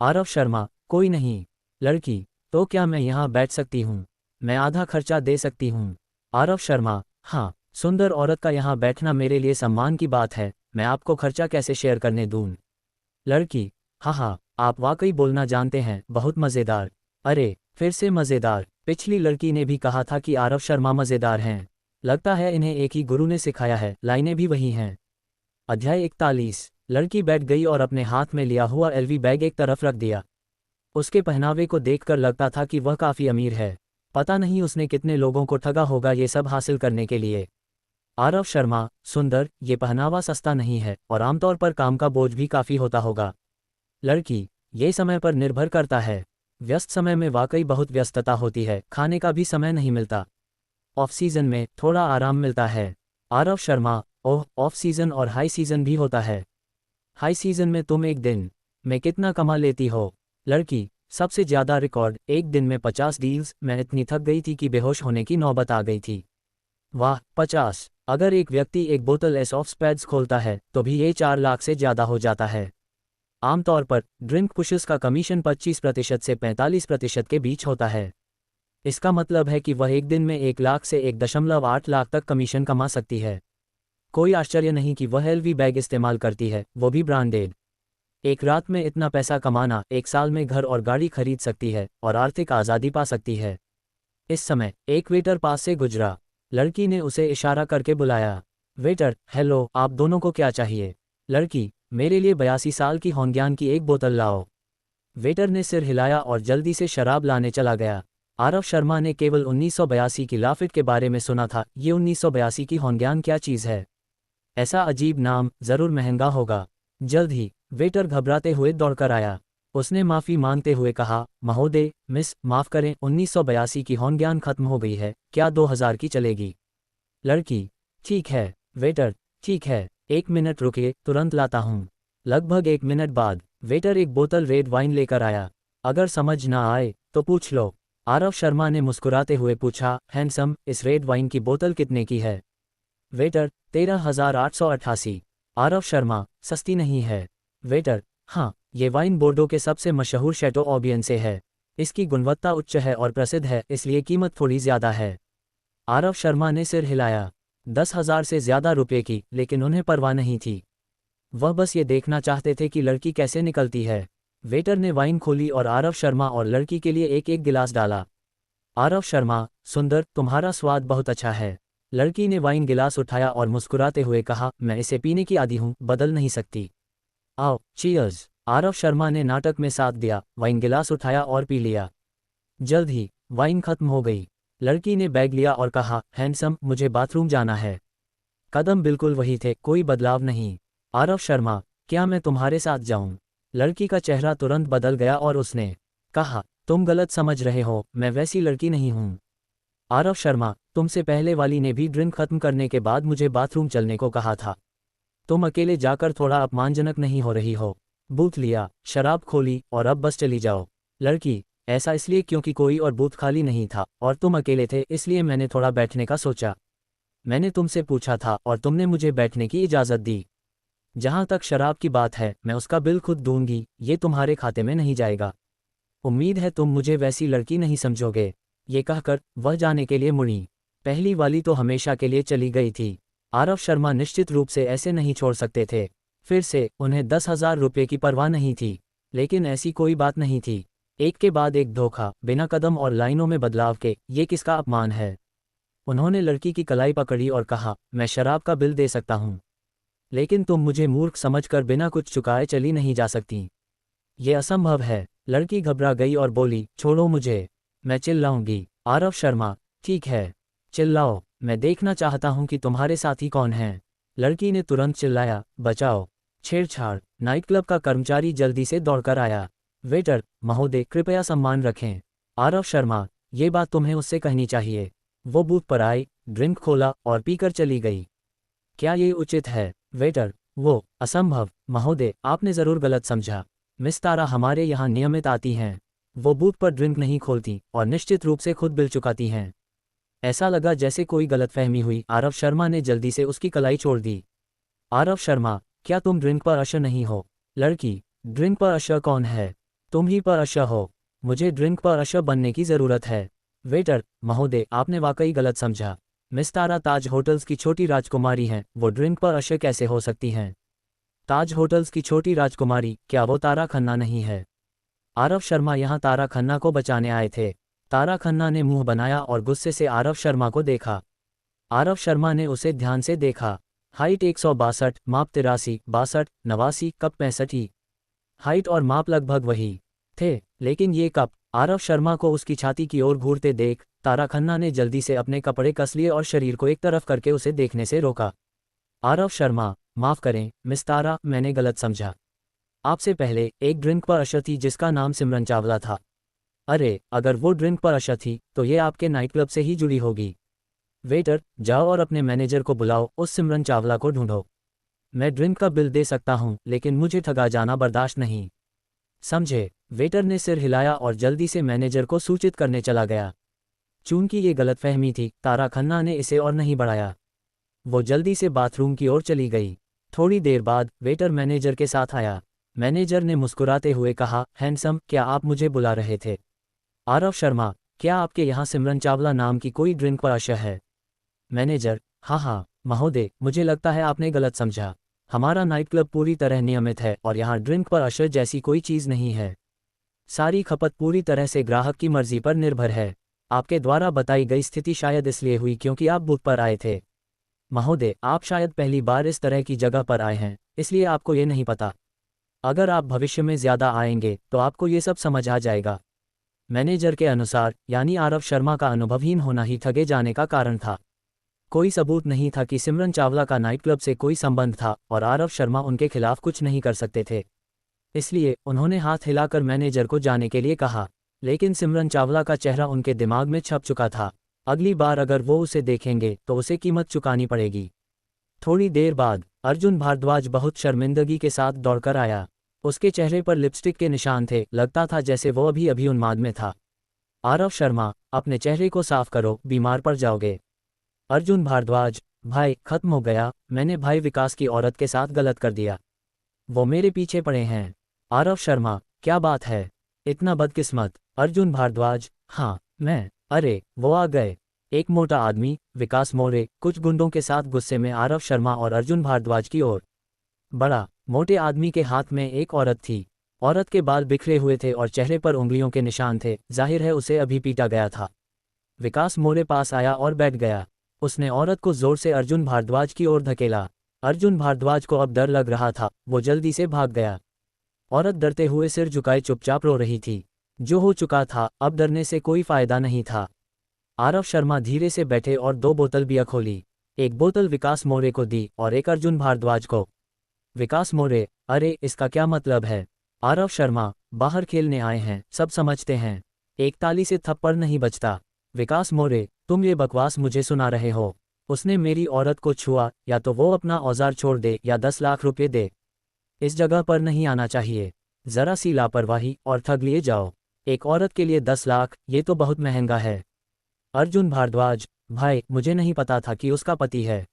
आरव शर्मा, कोई नहीं। लड़की, तो क्या मैं यहाँ बैठ सकती हूँ? मैं आधा खर्चा दे सकती हूँ। आरव शर्मा, हाँ, सुंदर औरत का यहाँ बैठना मेरे लिए सम्मान की बात है, मैं आपको खर्चा कैसे शेयर करने दूँ? लड़की, हाँ, आप वाकई बोलना जानते हैं, बहुत मज़ेदार। अरे फिर से मज़ेदार। पिछली लड़की ने भी कहा था कि आरव शर्मा मज़ेदार हैं। लगता है इन्हें एक ही गुरु ने सिखाया है, लाइनें भी वही हैं। अध्याय 41। लड़की बैठ गई और अपने हाथ में लिया हुआ एलवी बैग एक तरफ रख दिया। उसके पहनावे को देखकर लगता था कि वह काफ़ी अमीर है। पता नहीं उसने कितने लोगों को ठगा होगा ये सब हासिल करने के लिए। आरव शर्मा, सुंदर, ये पहनावा सस्ता नहीं है और आमतौर पर काम का बोझ भी काफ़ी होता होगा। लड़की, ये समय पर निर्भर करता है। व्यस्त समय में वाकई बहुत व्यस्तता होती है, खाने का भी समय नहीं मिलता। ऑफ सीजन में थोड़ा आराम मिलता है। आरव शर्मा, ओह, ऑफ सीजन और हाई सीजन भी होता है। हाई सीजन में तुम एक दिन में कितना कमा लेती हो? लड़की, सबसे ज़्यादा रिकॉर्ड, एक दिन में 50 डील्स। मैं इतनी थक गई थी कि बेहोश होने की नौबत आ गई थी। वाह, 50! अगर एक व्यक्ति एक बोतल एस ऑफ स्पैड्स खोलता है तो भी ये 4 लाख से ज़्यादा हो जाता है। आमतौर पर ड्रिंक पुशर्स का कमीशन 25% से 45% के बीच होता है। इसका मतलब है कि वह एक दिन में 1 लाख से 1.8 लाख तक कमीशन कमा सकती है। कोई आश्चर्य नहीं कि वह एलवी बैग इस्तेमाल करती है, वो भी ब्रांडेड। एक रात में इतना पैसा कमाना 1 साल में घर और गाड़ी खरीद सकती है और आर्थिक आज़ादी पा सकती है। इस समय एक वेटर पास से गुजरा। लड़की ने उसे इशारा करके बुलाया। वेटर, हेलो, आप दोनों को क्या चाहिए? लड़की, मेरे लिए 82 साल की होंग्यान की एक बोतल लाओ। वेटर ने सिर हिलाया और जल्दी से शराब लाने चला गया। आरव शर्मा ने केवल 1982 की लाफिट के बारे में सुना था। ये 1982 की होंग्यान क्या चीज़ है? ऐसा अजीब नाम, ज़रूर महंगा होगा। जल्द ही वेटर घबराते हुए दौड़कर आया। उसने माफ़ी मांगते हुए कहा, महोदय, मिस, माफ़ करें, 1982 की होंग्यान खत्म हो गई है, क्या 2000 की चलेगी? लड़की, ठीक है। वेटर, ठीक है, 1 मिनट रुकिए, तुरंत लाता हूँ। लगभग 1 मिनट बाद वेटर एक बोतल रेड वाइन लेकर आया। अगर समझ ना आए तो पूछ लो, आरव शर्मा ने मुस्कुराते हुए पूछा। हैंडसम, इस रेड वाइन की बोतल कितने की है? वेटर, 13,888। आरव शर्मा, सस्ती नहीं है। वेटर, हाँ, ये वाइन बोर्डो के सबसे मशहूर शैटो ऑबियन से है। इसकी गुणवत्ता उच्च है और प्रसिद्ध है, इसलिए कीमत थोड़ी ज़्यादा है। आरव शर्मा ने सिर हिलाया। 10,000 से ज़्यादा रुपये की, लेकिन उन्हें परवाह नहीं थी। वह बस ये देखना चाहते थे कि लड़की कैसे निकलती है। वेटर ने वाइन खोली और आरव शर्मा और लड़की के लिए एक एक गिलास डाला। आरव शर्मा, सुंदर, तुम्हारा स्वाद बहुत अच्छा है। लड़की ने वाइन गिलास उठाया और मुस्कुराते हुए कहा, मैं इसे पीने की आदी हूँ, बदल नहीं सकती। आओ, चीयर्स। आरव शर्मा ने नाटक में साथ दिया, वाइन गिलास उठाया और पी लिया। जल्द ही वाइन खत्म हो गई। लड़की ने बैग लिया और कहा, हैंडसम, मुझे बाथरूम जाना है। कदम बिल्कुल वही थे, कोई बदलाव नहीं। आरव शर्मा, क्या मैं तुम्हारे साथ जाऊं? लड़की का चेहरा तुरंत बदल गया और उसने कहा, तुम गलत समझ रहे हो, मैं वैसी लड़की नहीं हूं। आरव शर्मा, तुमसे पहले वाली ने भी ड्रिंक खत्म करने के बाद मुझे बाथरूम चलने को कहा था। तुम अकेले जाकर थोड़ा अपमानजनक नहीं हो रही हो? बूथ लिया, शराब खोली और अब बस चली जाओ। लड़की, ऐसा इसलिए क्योंकि कोई और बूथ खाली नहीं था और तुम अकेले थे, इसलिए मैंने थोड़ा बैठने का सोचा। मैंने तुमसे पूछा था और तुमने मुझे बैठने की इजाज़त दी। जहां तक शराब की बात है, मैं उसका बिल खुद दूंगी, ये तुम्हारे खाते में नहीं जाएगा। उम्मीद है तुम मुझे वैसी लड़की नहीं समझोगे। ये कहकर वह जाने के लिए मुड़ी। पहली वाली तो हमेशा के लिए चली गई थी। आरव शर्मा निश्चित रूप से ऐसे नहीं छोड़ सकते थे। फिर से उन्हें 10,000 रुपये की परवाह नहीं थी। लेकिन ऐसी कोई बात नहीं थी। एक के बाद एक धोखा, बिना कदम और लाइनों में बदलाव के, ये किसका अपमान है? उन्होंने लड़की की कलाई पकड़ी और कहा, मैं शराब का बिल दे सकता हूँ, लेकिन तुम मुझे मूर्ख समझकर बिना कुछ चुकाए चली नहीं जा सकती। ये असंभव है। लड़की घबरा गई और बोली, छोड़ो मुझे, मैं चिल्लाऊंगी। आरव शर्मा, ठीक है, चिल्लाओ, मैं देखना चाहता हूं कि तुम्हारे साथी कौन हैं। लड़की ने तुरंत चिल्लाया, बचाओ, छेड़छाड़। नाइट क्लब का कर्मचारी जल्दी से दौड़कर आया। वेटर, महोदय, कृपया सम्मान रखें। आरव शर्मा, ये बात तुम्हें उससे कहनी चाहिए। वो बूथ पर आई, ड्रिंक खोला और पीकर चली गई। क्या ये उचित है? वेटर, वो असंभव, महोदय, आपने ज़रूर गलत समझा। मिस तारा हमारे यहाँ नियमित आती हैं। वो बूथ पर ड्रिंक नहीं खोलती और निश्चित रूप से खुद बिल चुकाती हैं। ऐसा लगा जैसे कोई गलतफहमी हुई। आरव शर्मा ने जल्दी से उसकी कलाई छोड़ दी। आरव शर्मा, क्या तुम ड्रिंक पर अशर नहीं हो? लड़की, ड्रिंक पर अशर कौन है? तुम ही पर अशर हो। मुझे ड्रिंक पर अशर बनने की ज़रूरत है। वेटर, महोदय, आपने वाकई गलत समझा। मिस तारा ताज होटल्स की छोटी राजकुमारी हैं, वो ड्रिंक पर अशर कैसे हो सकती हैं? ताज होटल्स की छोटी राजकुमारी, क्या वो तारा खन्ना नहीं है? आरव शर्मा यहाँ तारा खन्ना को बचाने आए थे। तारा खन्ना ने मुंह बनाया और गुस्से से आरव शर्मा को देखा। आरव शर्मा ने उसे ध्यान से देखा। हाइट 162, माप 83, 62, 89, कप 65। हाइट और माप लगभग वही थे, लेकिन ये कप। आरव शर्मा को उसकी छाती की ओर घूरते देख तारा खन्ना ने जल्दी से अपने कपड़े कस लिए और शरीर को एक तरफ करके उसे देखने से रोका। आरव शर्मा, माफ़ करें मिस तारा, मैंने गलत समझा। आपसे पहले एक ड्रिंक पर अशर थी जिसका नाम सिमरन चावला था। अरे, अगर वो ड्रिंक पर अशर थी तो ये आपके नाइट क्लब से ही जुड़ी होगी। वेटर, जाओ और अपने मैनेजर को बुलाओ, उस सिमरन चावला को ढूंढो। मैं ड्रिंक का बिल दे सकता हूँ, लेकिन मुझे ठगा जाना बर्दाश्त नहीं। समझे? वेटर ने सिर हिलाया और जल्दी से मैनेजर को सूचित करने चला गया। चूंकि ये गलतफहमी थी, तारा खन्ना ने इसे और नहीं बढ़ाया। वो जल्दी से बाथरूम की ओर चली गई। थोड़ी देर बाद वेटर मैनेजर के साथ आया। मैनेजर ने मुस्कुराते हुए कहा, हैंडसम, क्या आप मुझे बुला रहे थे? आरव शर्मा, क्या आपके यहाँ सिमरन चावला नाम की कोई ड्रिंक पर अशर है? मैनेजर, हाँ महोदय, मुझे लगता है आपने गलत समझा। हमारा नाइट क्लब पूरी तरह नियमित है और यहाँ ड्रिंक पर अशर जैसी कोई चीज़ नहीं है। सारी खपत पूरी तरह से ग्राहक की मर्जी पर निर्भर है। आपके द्वारा बताई गई स्थिति शायद इसलिए हुई क्योंकि आप बूथ पर आए थे। महोदय, आप शायद पहली बार इस तरह की जगह पर आए हैं, इसलिए आपको ये नहीं पता। अगर आप भविष्य में ज़्यादा आएंगे तो आपको ये सब समझ आ जाएगा। मैनेजर के अनुसार यानी आरव शर्मा का अनुभवहीन होना ही ठगे जाने का कारण था। कोई सबूत नहीं था कि सिमरन चावला का नाइट क्लब से कोई संबंध था और आरव शर्मा उनके खिलाफ कुछ नहीं कर सकते थे। इसलिए उन्होंने हाथ हिलाकर मैनेजर को जाने के लिए कहा, लेकिन सिमरन चावला का चेहरा उनके दिमाग में छप चुका था। अगली बार अगर वो उसे देखेंगे तो उसे कीमत चुकानी पड़ेगी। थोड़ी देर बाद अर्जुन भारद्वाज बहुत शर्मिंदगी के साथ दौड़कर आया। उसके चेहरे पर लिपस्टिक के निशान थे, लगता था जैसे वो अभी उन्माद में था। आरव शर्मा, अपने चेहरे को साफ करो, बीमार पड़ जाओगे। अर्जुन भारद्वाज, भाई खत्म हो गया, मैंने भाई विकास की औरत के साथ गलत कर दिया। वो मेरे पीछे पड़े हैं। आरव शर्मा, क्या बात है, इतना बदकिस्मत। अर्जुन भारद्वाज, हाँ मैं, अरे वो आ गए। एक मोटा आदमी, विकास मोरे, कुछ गुंडों के साथ गुस्से में आरव शर्मा और अर्जुन भारद्वाज की ओर बढ़ा। मोटे आदमी के हाथ में एक औरत थी। औरत के बाल बिखरे हुए थे और चेहरे पर उंगलियों के निशान थे, जाहिर है उसे अभी पीटा गया था। विकास मोरे पास आया और बैठ गया। उसने औरत को जोर से अर्जुन भारद्वाज की ओर धकेला। अर्जुन भारद्वाज को अब डर लग रहा था, वो जल्दी से भाग गया। औरत डरते हुए सिर झुकाए चुपचाप रो रही थी। जो हो चुका था, अब डरने से कोई फायदा नहीं था। आरव शर्मा धीरे से बैठे और 2 बोतल बियर खोली। एक बोतल विकास मोरे को दी और एक अर्जुन भारद्वाज को। विकास मोरे, अरे इसका क्या मतलब है? आरव शर्मा, बाहर खेलने आए हैं, सब समझते हैं। एक ताली से थप्पड़ नहीं बजता। विकास मोरे, तुम ये बकवास मुझे सुना रहे हो। उसने मेरी औरत को छुआ, या तो वो अपना औजार छोड़ दे या 10 लाख रुपए दे। इस जगह पर नहीं आना चाहिए। जरा सी लापरवाही और ठग लिए जाओ। एक औरत के लिए 10 लाख, ये तो बहुत महंगा है। अर्जुन भारद्वाज, भाई मुझे नहीं पता था कि उसका पति है,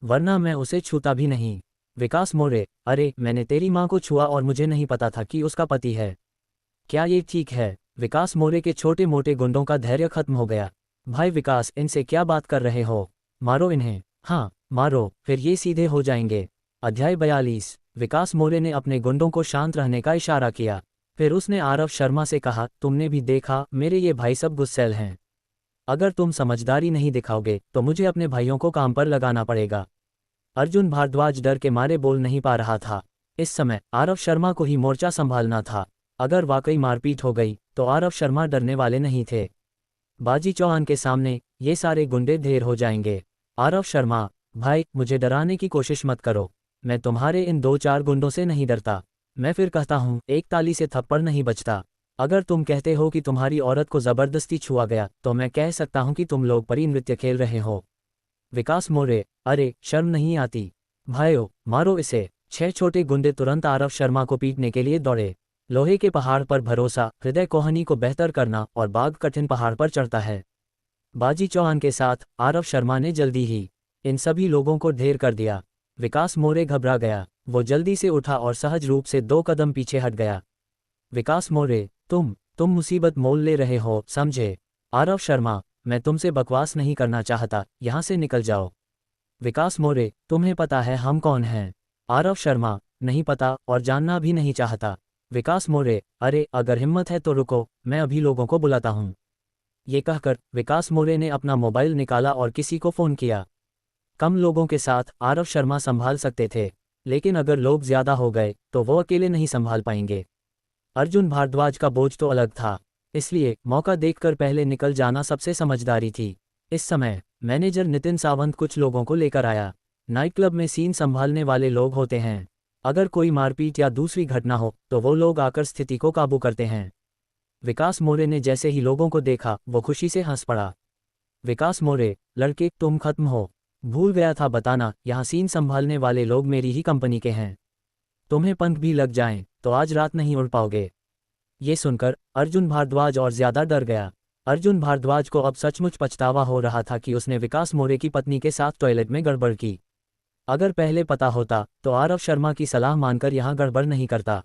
वरना मैं उसे छूता भी नहीं। विकास मोरे, अरे मैंने तेरी माँ को छुआ और मुझे नहीं पता था कि उसका पति है। क्या ये ठीक है? विकास मोरे के छोटे मोटे गुंडों का धैर्य खत्म हो गया। भाई विकास, इनसे क्या बात कर रहे हो? मारो इन्हें। हाँ मारो, फिर ये सीधे हो जाएंगे। अध्याय 42। विकास मोरे ने अपने गुंडों को शांत रहने का इशारा किया। फिर उसने आरव शर्मा से कहा, तुमने भी देखा, मेरे ये भाई सब गुस्सैल हैं। अगर तुम समझदारी नहीं दिखाओगे तो मुझे अपने भाइयों को काम पर लगाना पड़ेगा। अर्जुन भारद्वाज डर के मारे बोल नहीं पा रहा था। इस समय आरव शर्मा को ही मोर्चा संभालना था। अगर वाकई मारपीट हो गई तो आरव शर्मा डरने वाले नहीं थे। बाजी चौहान के सामने ये सारे गुंडे ढेर हो जाएंगे। आरव शर्मा, भाई मुझे डराने की कोशिश मत करो। मैं तुम्हारे इन 2-4 गुंडों से नहीं डरता। मैं फिर कहता हूँ, एक ताली से थप्पड़ नहीं बजता। अगर तुम कहते हो कि तुम्हारी औरत को जबरदस्ती छुआ गया तो मैं कह सकता हूं कि तुम लोग परी नृत्य खेल रहे हो। विकास मोरे, अरे शर्म नहीं आती? भाइयों मारो इसे। 6 छोटे गुंडे तुरंत आरव शर्मा को पीटने के लिए दौड़े। लोहे के पहाड़ पर भरोसा, हृदय कोहनी को बेहतर करना और बाघ कठिन पहाड़ पर चढ़ता है। बाजी चौहान के साथ आरव शर्मा ने जल्दी ही इन सभी लोगों को ढेर कर दिया। विकास मोरे घबरा गया। वो जल्दी से उठा और सहज रूप से 2 कदम पीछे हट गया। विकास मोरे, तुम मुसीबत मोल ले रहे हो, समझे? आरव शर्मा, मैं तुमसे बकवास नहीं करना चाहता, यहाँ से निकल जाओ। विकास मोरे, तुम्हें पता है हम कौन हैं? आरव शर्मा, नहीं पता और जानना भी नहीं चाहता। विकास मोरे, अरे अगर हिम्मत है तो रुको, मैं अभी लोगों को बुलाता हूँ। ये कहकर विकास मोरे ने अपना मोबाइल निकाला और किसी को फ़ोन किया। कम लोगों के साथ आरव शर्मा संभाल सकते थे, लेकिन अगर लोग ज्यादा हो गए तो वो अकेले नहीं संभाल पाएंगे। अर्जुन भारद्वाज का बोझ तो अलग था, इसलिए मौका देखकर पहले निकल जाना सबसे समझदारी थी। इस समय मैनेजर नितिन सावंत कुछ लोगों को लेकर आया। नाइट क्लब में सीन संभालने वाले लोग होते हैं। अगर कोई मारपीट या दूसरी घटना हो तो वो लोग आकर स्थिति को काबू करते हैं। विकास मोरे ने जैसे ही लोगों को देखा वो खुशी से हंस पड़ा। विकास मोरे, लड़के तुम खत्म हो। भूल गया था बताना, यहाँ सीन संभालने वाले लोग मेरी ही कंपनी के हैं। तुम्हें पंख भी लग जाएं तो आज रात नहीं उड़ पाओगे। ये सुनकर अर्जुन भारद्वाज और ज्यादा डर गया। अर्जुन भारद्वाज को अब सचमुच पछतावा हो रहा था कि उसने विकास मोरे की पत्नी के साथ टॉयलेट में गड़बड़ की। अगर पहले पता होता तो आरव शर्मा की सलाह मानकर यहाँ गड़बड़ नहीं करता।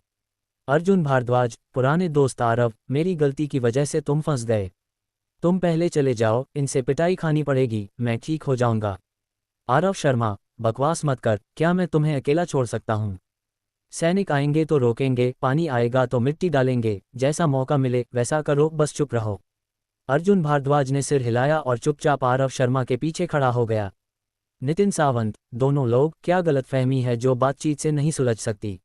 अर्जुन भारद्वाज, पुराने दोस्त आरव, मेरी गलती की वजह से तुम फंस गए। तुम पहले चले जाओ, इनसे पिटाई खानी पड़ेगी, मैं ठीक हो जाऊंगा। आरव शर्मा, बकवास मत कर, क्या मैं तुम्हें अकेला छोड़ सकता हूँ? सैनिक आएंगे तो रोकेंगे, पानी आएगा तो मिट्टी डालेंगे, जैसा मौका मिले वैसा करो, बस चुप रहो। अर्जुन भारद्वाज ने सिर हिलाया और चुपचाप आरव शर्मा के पीछे खड़ा हो गया। नितिन सावंत, दोनों लोग, क्या गलतफहमी है जो बातचीत से नहीं सुलझ सकती?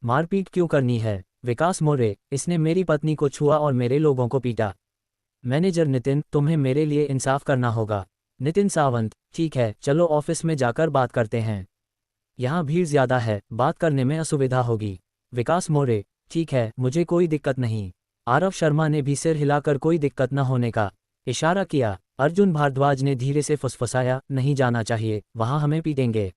मारपीट क्यों करनी है? विकास मोरे, इसने मेरी पत्नी को छुआ और मेरे लोगों को पीटा। मैनेजर नितिन, तुम्हें मेरे लिए इंसाफ करना होगा। नितिन सावंत, ठीक है, चलो ऑफिस में जाकर बात करते हैं। यहाँ भीड़ ज्यादा है, बात करने में असुविधा होगी। विकास मोरे, ठीक है, मुझे कोई दिक्कत नहीं। आरव शर्मा ने भी सिर हिलाकर कोई दिक्कत न होने का इशारा किया। अर्जुन भारद्वाज ने धीरे से फुसफुसाया, नहीं जाना चाहिए, वहाँ हमें पीटेंगे।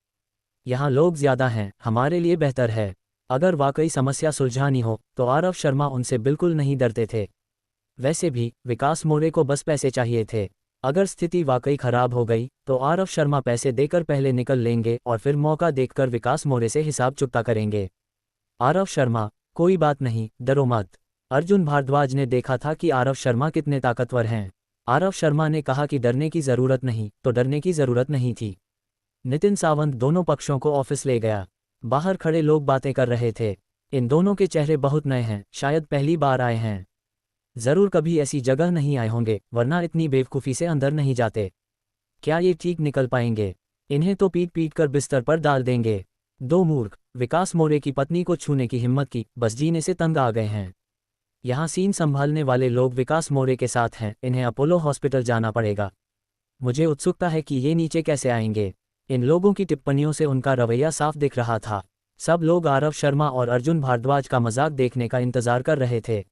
यहाँ लोग ज्यादा हैं, हमारे लिए बेहतर है। अगर वाकई समस्या सुलझानी हो तो आरव शर्मा उनसे बिल्कुल नहीं डरते थे। वैसे भी विकास मोरे को बस पैसे चाहिए थे। अगर स्थिति वाकई खराब हो गई तो आरव शर्मा पैसे देकर पहले निकल लेंगे और फिर मौका देखकर विकास मोरे से हिसाब चुकता करेंगे। आरव शर्मा, कोई बात नहीं, डरो मत। अर्जुन भारद्वाज ने देखा था कि आरव शर्मा कितने ताकतवर हैं। आरव शर्मा ने कहा कि डरने की जरूरत नहीं, तो डरने की जरूरत नहीं थी। नितिन सावंत दोनों पक्षों को ऑफिस ले गया। बाहर खड़े लोग बातें कर रहे थे। इन दोनों के चेहरे बहुत नए हैं, शायद पहली बार आए हैं। जरूर कभी ऐसी जगह नहीं आए होंगे, वरना इतनी बेवकूफ़ी से अंदर नहीं जाते। क्या ये ठीक निकल पाएंगे? इन्हें तो पीट पीट कर बिस्तर पर डाल देंगे। दो मूर्ख, विकास मोरे की पत्नी को छूने की हिम्मत की, बस जीने से तंग आ गए हैं। यहाँ सीन संभालने वाले लोग विकास मोरे के साथ हैं, इन्हें अपोलो हॉस्पिटल जाना पड़ेगा। मुझे उत्सुकता है कि ये नीचे कैसे आएंगे। इन लोगों की टिप्पणियों से उनका रवैया साफ दिख रहा था। सब लोग आरव शर्मा और अर्जुन भारद्वाज का मजाक देखने का इंतजार कर रहे थे।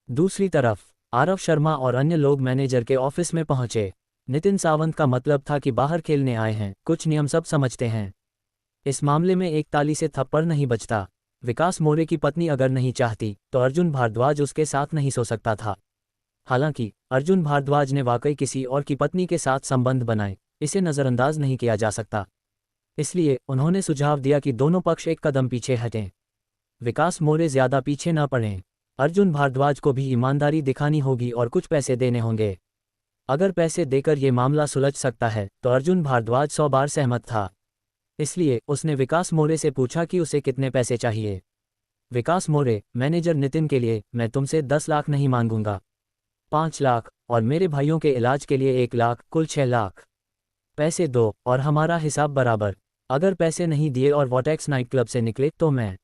दूसरी तरफ आरव शर्मा और अन्य लोग मैनेजर के ऑफिस में पहुंचे। नितिन सावंत का मतलब था कि बाहर खेलने आए हैं, कुछ नियम सब समझते हैं। इस मामले में एक ताली से थप्पड़ नहीं बजता। विकास मोरे की पत्नी अगर नहीं चाहती तो अर्जुन भारद्वाज उसके साथ नहीं सो सकता था। हालांकि अर्जुन भारद्वाज ने वाकई किसी और की पत्नी के साथ संबंध बनाए, इसे नज़रअंदाज नहीं किया जा सकता। इसलिए उन्होंने सुझाव दिया कि दोनों पक्ष एक कदम पीछे हटें। विकास मोरे ज्यादा पीछे न पड़ें। अर्जुन भारद्वाज को भी ईमानदारी दिखानी होगी और कुछ पैसे देने होंगे। अगर पैसे देकर ये मामला सुलझ सकता है तो अर्जुन भारद्वाज 100 बार सहमत था। इसलिए उसने विकास मोरे से पूछा कि उसे कितने पैसे चाहिए। विकास मोरे, मैनेजर नितिन के लिए मैं तुमसे 10 लाख नहीं मांगूंगा, 5 लाख, और मेरे भाइयों के इलाज के लिए 1 लाख, कुल 6 लाख। पैसे दो और हमारा हिसाब बराबर। अगर पैसे नहीं दिए और वॉटेक्स नाइट क्लब से निकले तो मैं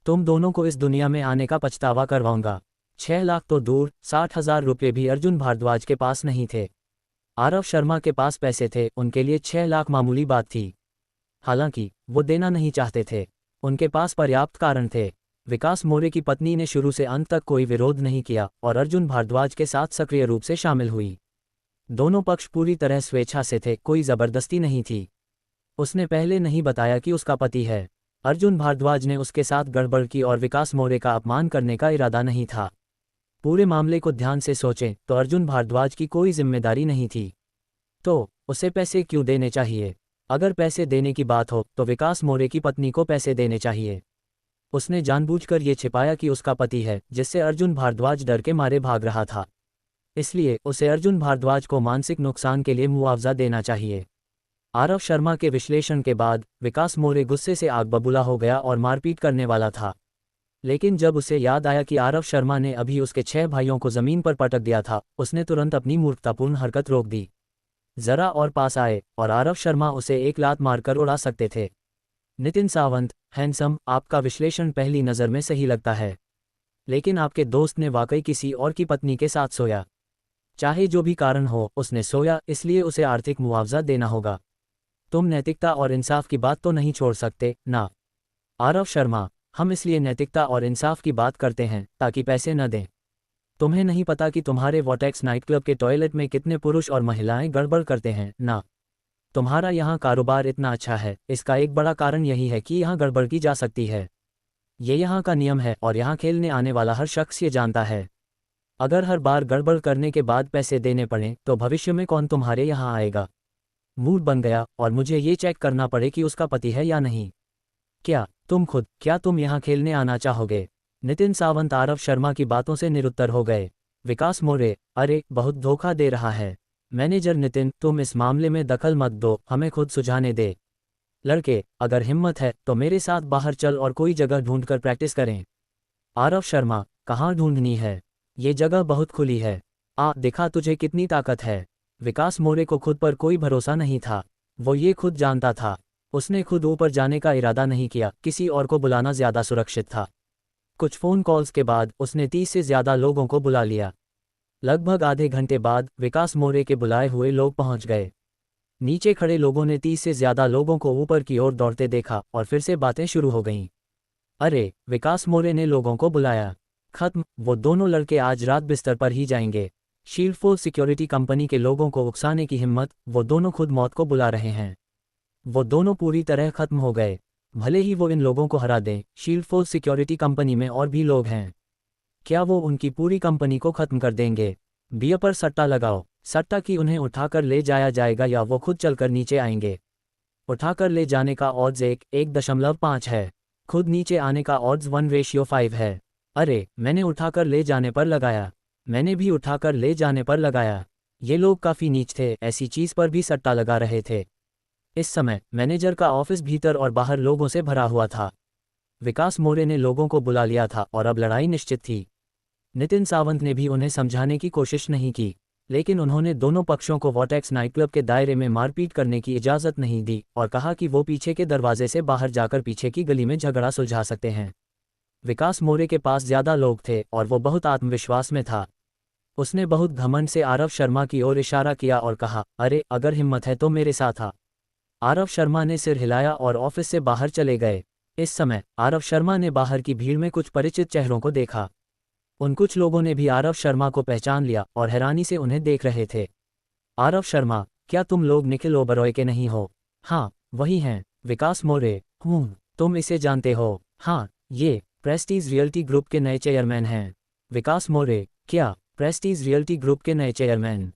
तुम दोनों को इस दुनिया में आने का पछतावा करवाऊंगा। 6 लाख तो दूर, 60,000 रुपये भी अर्जुन भारद्वाज के पास नहीं थे। आरव शर्मा के पास पैसे थे, उनके लिए 6 लाख मामूली बात थी। हालांकि वो देना नहीं चाहते थे, उनके पास पर्याप्त कारण थे। विकास मोरे की पत्नी ने शुरू से अंत तक कोई विरोध नहीं किया और अर्जुन भारद्वाज के साथ सक्रिय रूप से शामिल हुई। दोनों पक्ष पूरी तरह स्वेच्छा से थे, कोई जबरदस्ती नहीं थी। उसने पहले नहीं बताया कि उसका पति है। अर्जुन भारद्वाज ने उसके साथ गड़बड़ की और विकास मोरे का अपमान करने का इरादा नहीं था। पूरे मामले को ध्यान से सोचें तो अर्जुन भारद्वाज की कोई जिम्मेदारी नहीं थी, तो उसे पैसे क्यों देने चाहिए? अगर पैसे देने की बात हो तो विकास मोरे की पत्नी को पैसे देने चाहिए। उसने जानबूझकर ये छिपाया कि उसका पति है, जिससे अर्जुन भारद्वाज डर के मारे भाग रहा था। इसलिए उसे अर्जुन भारद्वाज को मानसिक नुकसान के लिए मुआवजा देना चाहिए। आरव शर्मा के विश्लेषण के बाद विकास मोरे गुस्से से आग बबूला हो गया और मारपीट करने वाला था। लेकिन जब उसे याद आया कि आरव शर्मा ने अभी उसके 6 भाइयों को जमीन पर पटक दिया था, उसने तुरंत अपनी मूर्खतापूर्ण हरकत रोक दी। जरा और पास आए और आरव शर्मा उसे एक लात मारकर उड़ा सकते थे। नितिन सावंत, हैंडसम, आपका विश्लेषण पहली नज़र में सही लगता है, लेकिन आपके दोस्त ने वाकई किसी और की पत्नी के साथ सोया। चाहे जो भी कारण हो, उसने सोया, इसलिए उसे आर्थिक मुआवजा देना होगा। तुम नैतिकता और इंसाफ की बात तो नहीं छोड़ सकते ना? आरव शर्मा, हम इसलिए नैतिकता और इंसाफ की बात करते हैं ताकि पैसे न दें। तुम्हें नहीं पता कि तुम्हारे वॉटेक्स नाइट क्लब के टॉयलेट में कितने पुरुष और महिलाएं गड़बड़ करते हैं ना? तुम्हारा यहाँ कारोबार इतना अच्छा है, इसका एक बड़ा कारण यही है कि यहाँ गड़बड़ की जा सकती है। ये यहाँ का नियम है और यहाँ खेलने आने वाला हर शख्स ये जानता है। अगर हर बार गड़बड़ करने के बाद पैसे देने पड़ें तो भविष्य में कौन तुम्हारे यहाँ आएगा? मूड बन गया और मुझे ये चेक करना पड़े कि उसका पति है या नहीं। क्या तुम यहाँ खेलने आना चाहोगे? नितिन सावंत आरव शर्मा की बातों से निरुत्तर हो गए। विकास मोरे, अरे बहुत धोखा दे रहा है। मैनेजर नितिन, तुम इस मामले में दखल मत दो, हमें खुद सुझाने दे। लड़के, अगर हिम्मत है तो मेरे साथ बाहर चल और कोई जगह ढूंढकर प्रैक्टिस करें। आरव शर्मा, कहाँ ढूंढनी है? ये जगह बहुत खुली है। दिखा तुझे कितनी ताकत है। विकास मोरे को खुद पर कोई भरोसा नहीं था, वो ये खुद जानता था। उसने खुद ऊपर जाने का इरादा नहीं किया, किसी और को बुलाना ज्यादा सुरक्षित था। कुछ फ़ोन कॉल्स के बाद उसने 30 से ज़्यादा लोगों को बुला लिया। लगभग आधे घंटे बाद विकास मोरे के बुलाए हुए लोग पहुंच गए। नीचे खड़े लोगों ने 30 से ज़्यादा लोगों को ऊपर की ओर दौड़ते देखा और फिर से बातें शुरू हो गईं। अरे, विकास मोरे ने लोगों को बुलाया। खत्म, वो दोनों लड़के आज रात बिस्तर पर ही जाएंगे। शील्ड फोर्स सिक्योरिटी कंपनी के लोगों को उकसाने की हिम्मत, वो दोनों खुद मौत को बुला रहे हैं। वो दोनों पूरी तरह खत्म हो गए। भले ही वो इन लोगों को हरा दें, शील्ड फोर्स सिक्योरिटी कंपनी में और भी लोग हैं। क्या वो उनकी पूरी कंपनी को खत्म कर देंगे? बियर पर सट्टा लगाओ। सट्टा कि उन्हें उठाकर ले जाया जाएगा या वो खुद चलकर नीचे आएंगे। उठाकर ले जाने का ऑड्स 1.5 है। खुद नीचे आने का ऑड्स 1:5 है। अरे, मैंने उठाकर ले जाने पर लगाया। मैंने भी उठाकर ले जाने पर लगाया। ये लोग काफ़ी नीच थे, ऐसी चीज़ पर भी सट्टा लगा रहे थे। इस समय मैनेजर का ऑफिस भीतर और बाहर लोगों से भरा हुआ था। विकास मोरे ने लोगों को बुला लिया था और अब लड़ाई निश्चित थी। नितिन सावंत ने भी उन्हें समझाने की कोशिश नहीं की, लेकिन उन्होंने दोनों पक्षों को वॉटेक्स नाइट क्लब के दायरे में मारपीट करने की इजाज़त नहीं दी और कहा कि वो पीछे के दरवाजे से बाहर जाकर पीछे की गली में झगड़ा सुलझा सकते हैं। विकास मोरे के पास ज़्यादा लोग थे और वो बहुत आत्मविश्वास में था। उसने बहुत घमंड से आरव शर्मा की ओर इशारा किया और कहा, अरे, अगर हिम्मत है तो मेरे साथ आ। आरव शर्मा ने सिर हिलाया और ऑफिस से बाहर चले गए। इस समय आरव शर्मा ने बाहर की भीड़ में कुछ परिचित चेहरों को देखा। उन कुछ लोगों ने भी आरव शर्मा को पहचान लिया और हैरानी से उन्हें देख रहे थे। आरव शर्मा, क्या तुम लोग निखिल ओबरॉय के नहीं हो? हाँ, वही हैं। विकास मोरे, तुम इसे जानते हो? हाँ, ये प्रेस्टीज रियल्टी ग्रुप के नए चेयरमैन हैं। विकास मोरे, क्या? प्रेस्टीज रियल्टी ग्रुप के नए चेयरमैन?